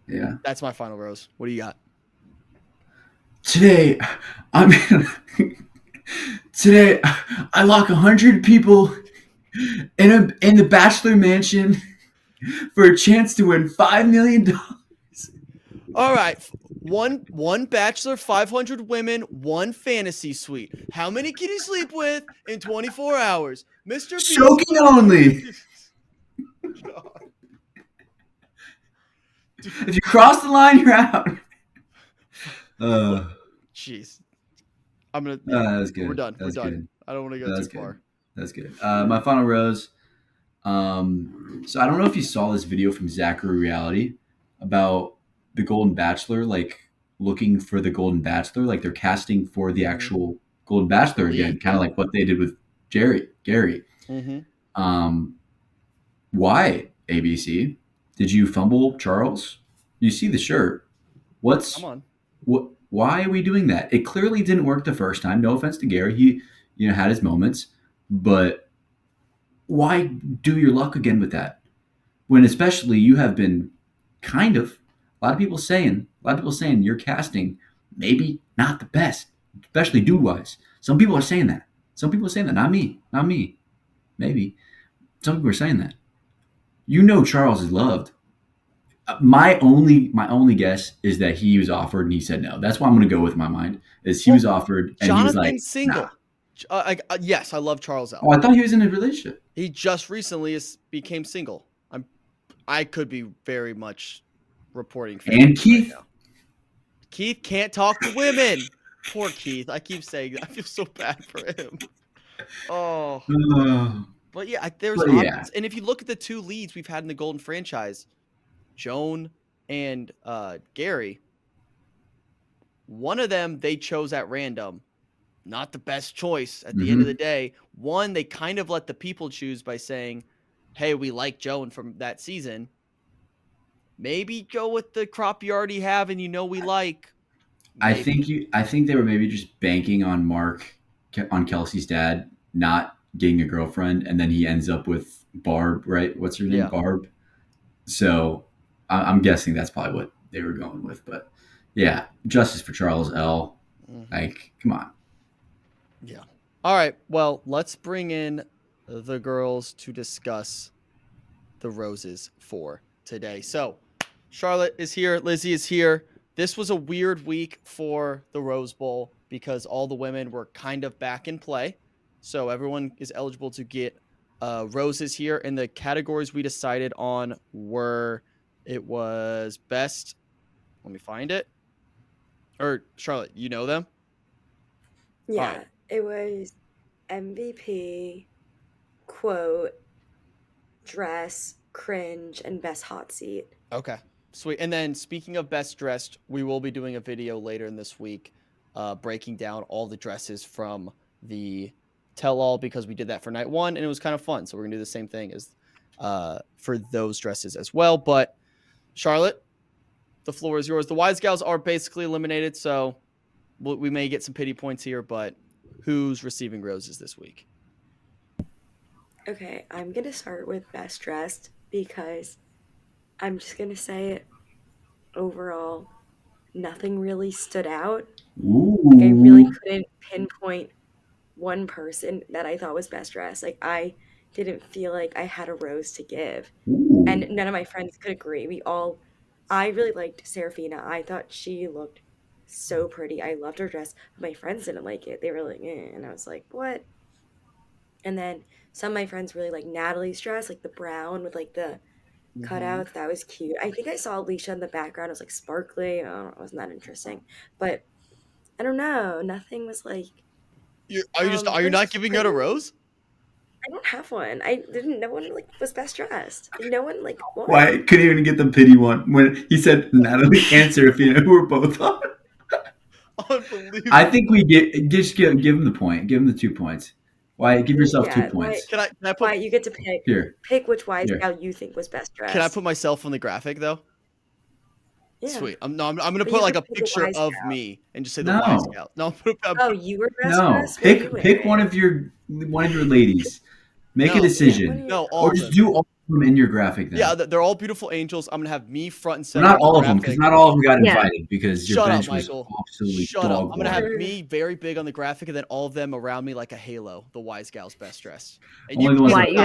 Yeah. That's my final rose. What do you got? Today, today I lock 100 people in the Bachelor Mansion for a chance to win $5 million. All right. One bachelor, 500 women, one fantasy suite. How many can you sleep with in 24 hours? Mr. Beast. Soaking only. God. If you cross the line, you're out. Jeez. I'm gonna. That was good. We're done. We're done. Good. I don't want to go too far. That's good. My final rose. So I don't know if you saw this video from Zachary Reality about the Golden Bachelor, like looking for the Golden Bachelor, like they're casting for the actual Golden Bachelor again, kind of like what they did with Gary. Mm-hmm. Why ABC? Did you fumble Charles? You see the shirt. Come on. What? Why are we doing that? It clearly didn't work the first time. No offense to Gary, he had his moments, but why do your luck again with that? When especially you have been kind of a lot of people saying your casting maybe not the best, especially dude wise. Some people are saying that. Not me. Maybe some people are saying that. Charles is loved. My only guess is that he was offered and he said no. That's why I'm going to go with my mind. Is he was offered and he was like, single. nah. Yes, I love Charles L. Oh, I thought he was in a relationship. He just recently became single. I could be very much reporting. And Keith. Right now. Keith can't talk to women. Poor Keith. I keep saying that. I feel so bad for him. Oh. But yeah, there's options. Yeah. And if you look at the two leads we've had in the Golden franchise, Joan and Gary, one of them they chose at random. Not the best choice at the end of the day. One, they kind of let the people choose by saying, hey, we like Joan from that season. Maybe go with the crop you already have and we like. Maybe. I think they were maybe just banking on Kelsey's dad not getting a girlfriend, and then he ends up with Barb, right? What's her name? Yeah. Barb. So I'm guessing that's probably what they were going with. But yeah, justice for Charles L. Like, come on. Yeah. All right. Well, let's bring in the girls to discuss the roses for today. So Charlotte is here. Lizzie is here. This was a weird week for the Rose Bowl because all the women were kind of back in play. So everyone is eligible to get roses here. And the categories we decided on it was best. Let me find it. Or Charlotte, you know them? Yeah, it was MVP, quote, dress, cringe, and best hot seat. Okay. Sweet. And then speaking of best dressed, we will be doing a video later in this week breaking down all the dresses from the tell-all because we did that for night one and it was kind of fun. So we're going to do the same thing as for those dresses as well. But Charlotte, the floor is yours. The Wise Gals are basically eliminated, so we may get some pity points here, but who's receiving roses this week? Okay, I'm gonna start with best dressed because I'm just gonna say it overall, nothing really stood out. Like I really Ooh. couldn't pinpoint one person that I thought was best dressed. Like I didn't feel like I had a rose to give. And Ooh. none of my friends could agree. I really liked Serafina. I thought she looked so pretty. I loved her dress. But my friends didn't like it. They were like, eh. And I was like, what? And then some of my friends really like Natalie's dress, like the brown with like the cutouts. That was cute. I think I saw Alicia in the background. It was like sparkly. It wasn't that interesting. But I don't know. Nothing was like. Are you It was not just giving out a rose? I don't have one. I didn't. No one like was best dressed. No one like won. Why couldn't even get the pity one when he said Natalie and Serafina, who were both on? Unbelievable. I think we just give him the point. Give him the 2 points. Why? Give yourself 2 points. Can I put Why you get to pick? Here. Pick which Wise Here. Gal you think was best dressed. Can I put myself on the graphic though? Yeah. Sweet. I'm gonna But put you like a could pick a picture Wise of Gal. me and just say the No. Wise Gal. No, Oh, you were best No. dressed. What are you Pick one wearing? of your ladies. Make No. a decision. Yeah, no, all Or of just them. do all of them in your graphic then. Yeah, they're all beautiful angels. I'm gonna have me front and Well, center. not all on of the them, because graphic. not all of them got Yeah. invited because your Shut bench up, was Michael. absolutely Shut up. dog I'm gonna have water. me very big on the graphic, and then all of them around me like a halo. The Wise Gal's best dressed. And Only the ones Why that- you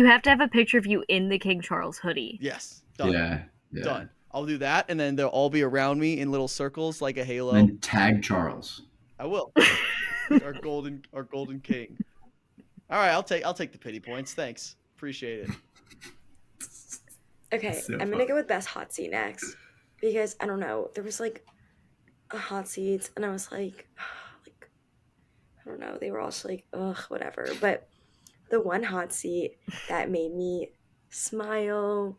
have to have a picture of you in the King Charles hoodie. Yes, done. Yeah. Done. I'll do that, and then they'll all be around me in little circles like a halo. And then tag Charles. I will. our golden king. All right, I'll take the pity points. Thanks, appreciate it. Okay, So I'm gonna go with best hot seat next because I don't know. There was like a hot seats, and I was like I don't know. They were all just like ugh, whatever. But the one hot seat that made me smile,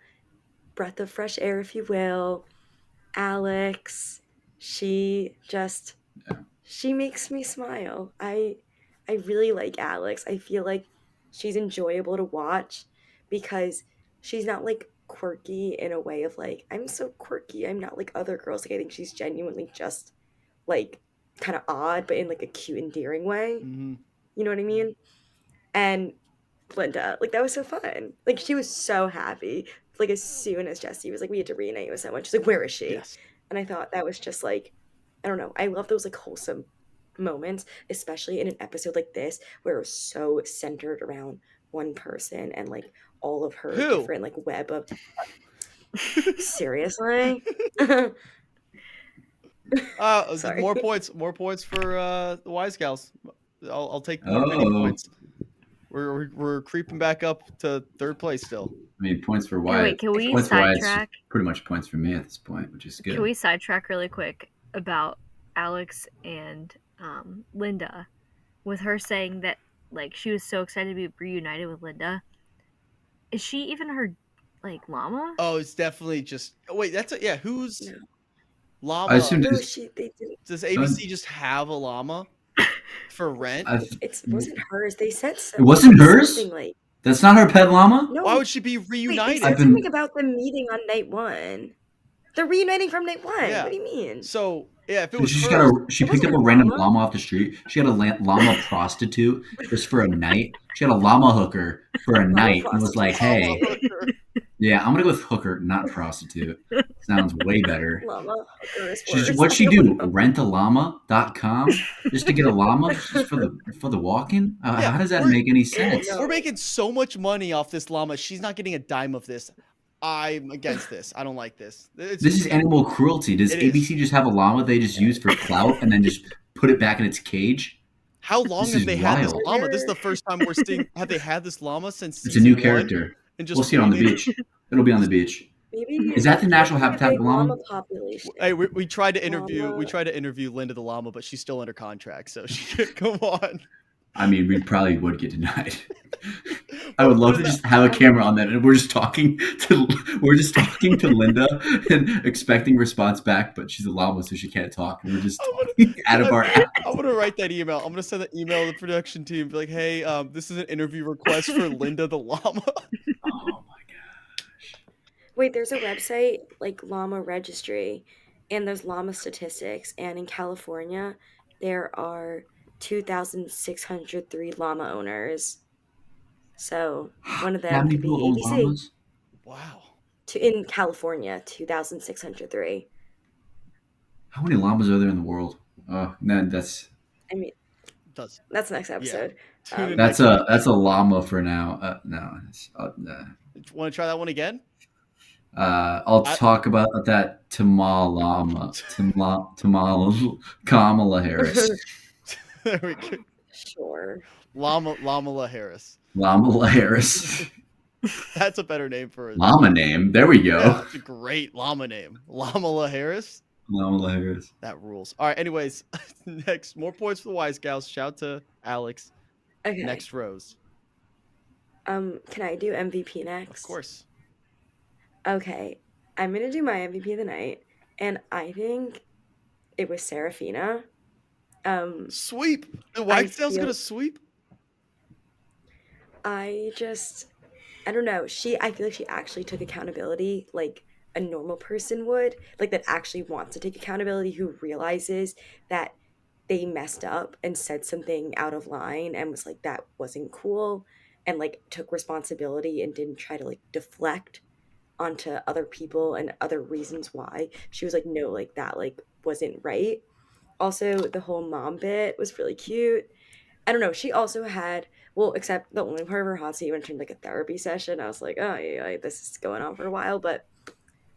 breath of fresh air, if you will, Alex. She makes me smile. I really like Alex. I feel like she's enjoyable to watch because she's not like quirky in a way of like I'm so quirky. I'm not like other girls. Like I think she's genuinely just like kind of odd, but in like a cute, endearing way. Mm-hmm. You know what I mean? And Linda, like that was so fun. Like she was so happy. Like as soon as Jesse was like, we had to reunite with someone. She's like, where is she? Yes. And I thought that was just like, I don't know. I love those like wholesome moments, especially in an episode like this where it was so centered around one person and like all of her Who? different like web of. Seriously. Sorry. More points for the Wise Gals. I'll take more pity points. We're creeping back up to third place still. I mean, points for Hey, Wyatt. wait, can we Points for Wyatt's sidetrack? pretty much points for me at this point, which is good. Can we sidetrack really quick about Alex and Linda, with her saying that like she was so excited to be reunited with Linda? Is she even her like llama? Oh, it's definitely just. Wait, who's No. llama? I assume No, just- they didn't. Does ABC just have a llama for rent? It wasn't hers. They said so. It wasn't hers? Something like That's not her pet llama? no. Why would she be Wait, reunited? they said something about them meeting on night one. They're reuniting from night one. Yeah. What do you mean? So yeah, if it So was she hers, she It picked up wasn't a a random llama? llama off the street. She had a llama prostitute just for a night. She had a llama hooker for a night and was like, "Hey, yeah, I'm gonna go with hooker, not prostitute. Sounds way better." Llama hooker is worse. What'd she I don't do? know. Rentalllama.com just to get a llama just for the walk-in? Yeah, How does that we're- make any sense? No. we're making so much money off this llama. She's not getting a dime of this. I'm against this. I don't like this. This is animal cruelty. Does It is. ABC just have a llama they just use for clout and then just put it back in its cage? How long This have is they had this wild. llama? This is the first time we're seeing. Have they had this llama since? It's a new season one? character. And just We'll see it on the waiting? beach. It'll be on the beach. Maybe Is that the natural maybe habitat big of the llama? population. Hey, we tried to interview. Llama. We tried to interview Linda the llama, but she's still under contract, so she can't come on. I mean, we probably would get denied. I Well, would love put to it just have a camera on that, and we're just talking to Linda and expecting response back, but she's a llama, so she can't talk, and we're just I'm talking out of our ass. I'm gonna write that email. I'm gonna send that email to the production team. Be like, hey, this is an interview request for Linda the llama. Oh my gosh! Wait, there's a website like Llama Registry, and there's llama statistics. And in California, there are 2,603 llama owners. So one of How them many could people be own ABC. llamas? Wow. In California, 2,603. How many llamas are there in the world? Oh, man, that's I mean, Does that's next yeah. episode. Tune in that's next a week. that's a llama for now. No, nah. Want to try that one again? I'll I, talk about that Tamala Kamala Harris. there we go. Sure. Llama Harris. Lamala Harris. That's a better name for it. Llama name. There we go. Yeah, it's a great llama name. Llama Harris. Lamala Harris. That rules. All right. Anyways, next, more points for the Wise Gals. Shout to Alex. Okay. Next, Rose. Can I do MVP next? Of course. Okay. I'm gonna do my MVP of the night, and I think it was Serafina. Sweep. The I Wise Gals feel gonna sweep. I don't know. I feel like she actually took accountability like a normal person would, like that actually wants to take accountability, who realizes that they messed up and said something out of line and was like, that wasn't cool, and like took responsibility and didn't try to like deflect onto other people and other reasons why. She was like, no, like that like wasn't right. Also, the whole mom bit was really cute. I don't know. She also had, well, except the only part of her hot seat when it turned like a therapy session. I was like, oh yeah, this is going on for a while, but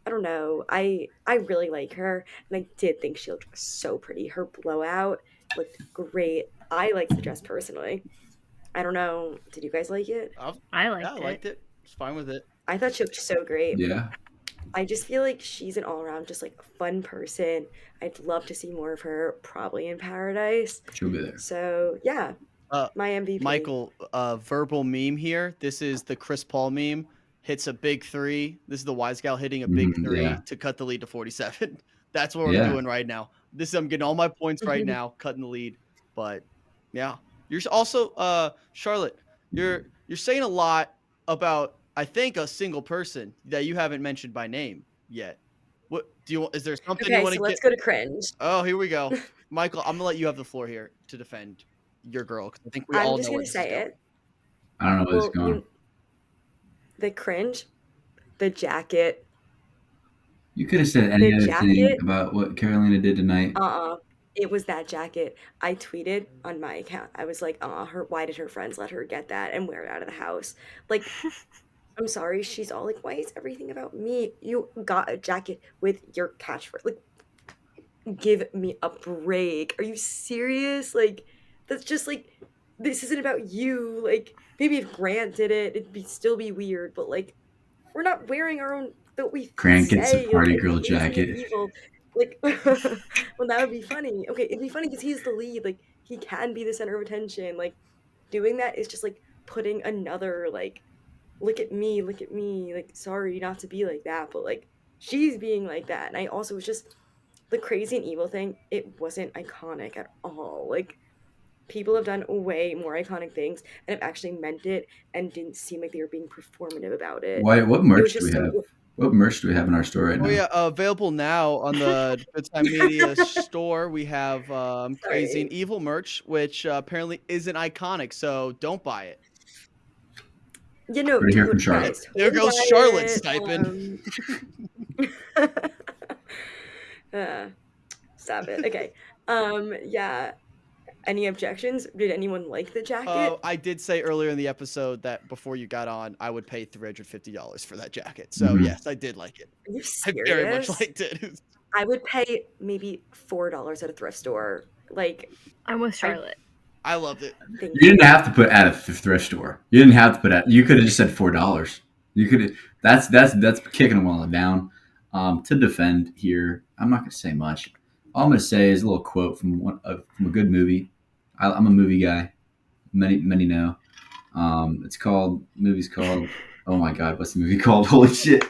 I don't know. I really like her, and I did think she looked so pretty. Her blowout looked great. I liked the dress personally. I don't know. Did you guys like it? I liked Yeah, I liked it. It's fine with it. I thought she looked so great. Yeah. I just feel like she's an all around just like fun person. I'd love to see more of her, probably in Paradise. She'll be there. So yeah, Uh, my MVP. Michael, verbal meme here. This is the Chris Paul meme. Hits a big three. This is the Wise Gal hitting a big three Yeah. to cut the lead to 47. That's what we're Yeah. doing right now. I'm getting all my points right now, cutting the lead. But yeah, you're also Charlotte. You're saying a lot about, I think, a single person that you haven't mentioned by name yet. What do you? Is there something you Okay, want so to let's get? go to cringe. Oh, here we go, Michael. I'm gonna let you have the floor here to defend your girl, because I think we I'm all just know where gonna this is say going. it. I don't know where Well, it's going. the cringe, the jacket, You could have said any the other thing jacket. about what Carolina did tonight. It was that jacket. I tweeted on my account. I was like, why did her friends let her get that and wear it out of the house? Like, I'm sorry. She's all like, why is everything about me? You got a jacket with your catchphrase. Like, give me a break. Are you serious? Like, that's just like, this isn't about you. Like, maybe if Grant did it, still be weird. But like, we're not wearing our own. But we Grant gets a say party like, girl it is me jacket. evil. Like, well, that would be funny. Okay, it'd be funny because he's the lead. Like, he can be the center of attention. Like, doing that is just like putting another like, look at me, look at me. Like, sorry not to be like that, but like, she's being like that. And I also was just the crazy and evil thing. It wasn't iconic at all. Like, people have done way more iconic things and have actually meant it and didn't seem like they were being performative about it. What It was merch do just we have? so. What merch do we have in our store right Oh now? yeah, available now on the Good Time Media store. We have crazy and Sorry. evil merch, which apparently isn't iconic, so don't buy it. You know, Heard it here from dude, Charlotte. guys, There totally goes buy Charlotte's it. stipend. Stop it. Okay. Yeah. Any objections? Did anyone like the jacket? I did say earlier in the episode that before you got on, I would pay $350 for that jacket. So Mhm. yes, I did like it. Are you I very much serious? liked it. I would pay maybe $4 at a thrift store. Like, I'm with Charlotte. I loved it. thank You didn't you. have to put at a thrift store. You didn't have to put at. You could have just said $4. You could. That's kicking them while they're down. To defend here, I'm not going to say much. All I'm going to say is a little quote from a good movie. I'm a movie guy. Many know. Movie's called. Oh my God, what's the movie called? Holy shit!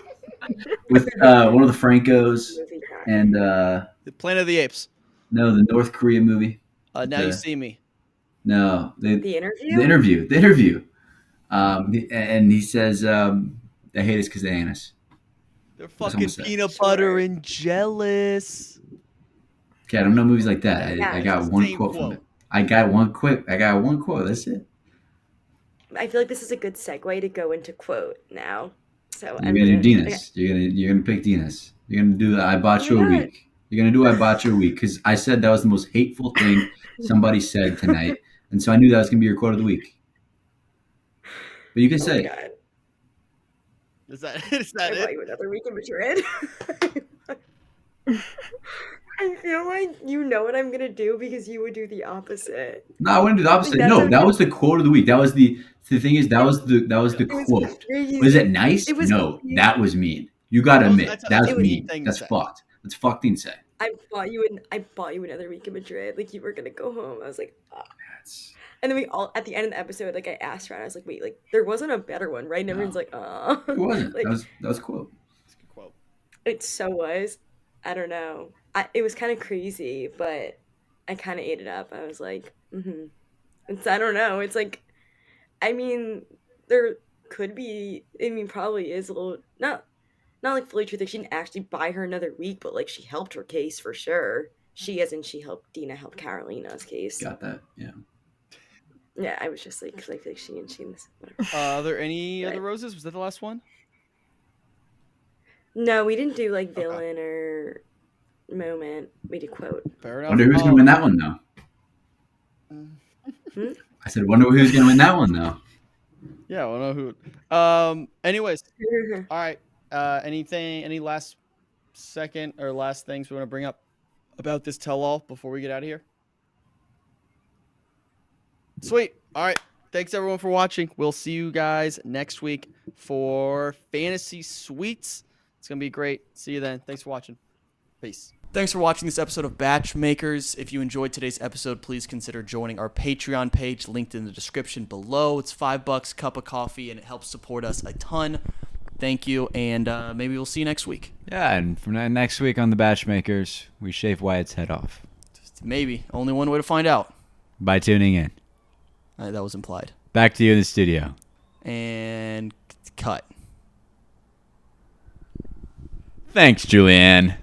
With one of the Francos Movie time. and The Planet of the Apes. no, the North Korea movie. Now You See Me. No, The interview. the interview. The interview. And he says, "They hate us because they ain't us." They're That's fucking almost it. peanut Sure. butter and jealous. Okay, I don't know movies like that. Yeah, I it's got the one same quote from quote. it. I got one quote. That's it. I feel like this is a good segue to go into quote now. So You're I'm gonna do gonna. Dinas. You're gonna pick Dinas. You're gonna do I bought you a God. week. You're gonna do I bought you a week because I said that was the most hateful thing somebody said tonight, and so I knew that was gonna be your quote of the week. But you can Oh say my it. god! Is that I bought it? you another week in Madrid. I feel like you know what I'm gonna do because you would do the opposite. No, I wouldn't do the opposite. That's No, how that good- was the quote of the week. That was the thing is that was the It was quote. crazy. Was it nice? It was No, crazy. that was mean. You gotta admit That's that a was mean mean. thing to That's say. fucked. That's a fucked thing to say. I bought you another week in Madrid. Like you were gonna go home. I was like, ah. That's And then we all at the end of the episode, like I asked around, I was like, wait, like there wasn't a better one, right? And everyone's No. like, oh, it wasn't. like That was a quote. That's a good quote. it so was. I don't know. It was kind of crazy, but I kind of ate it up. I was like, mm-hmm. It's I don't know. It's like, I mean, there could be. I mean, probably is a little not like fully true that she didn't actually buy her another week, but like she helped her case for sure. She as in she helped Dina help Carolina's case. Got that? Yeah. Yeah, I was just like, because I feel like she and this. Whatever. Are there any Right. other roses? Was that the last one? No, we didn't do like Okay. villain or moment. We did quote. Fair enough. Wonder who's gonna win that one though. Hmm? I said, wonder who's gonna win that one though. Yeah, I don't know who. Anyways, all right. Any last second or last things we want to bring up about this tell-all before we get out of here? Sweet. All right. Thanks everyone for watching. We'll see you guys next week for Fantasy Suites. It's gonna be great. See you then. Thanks for watching. Peace. Thanks for watching this episode of BachMakers. If you enjoyed today's episode, please consider joining our Patreon page linked in the description below. It's $5, cup of coffee, and it helps support us a ton. Thank you, and maybe we'll see you next week. Yeah, and from next week on the BachMakers, we shave Wyatt's head off Maybe. Only one way to find out. by tuning in. That was implied. Back to you in the studio. And cut. Thanks, Julianne.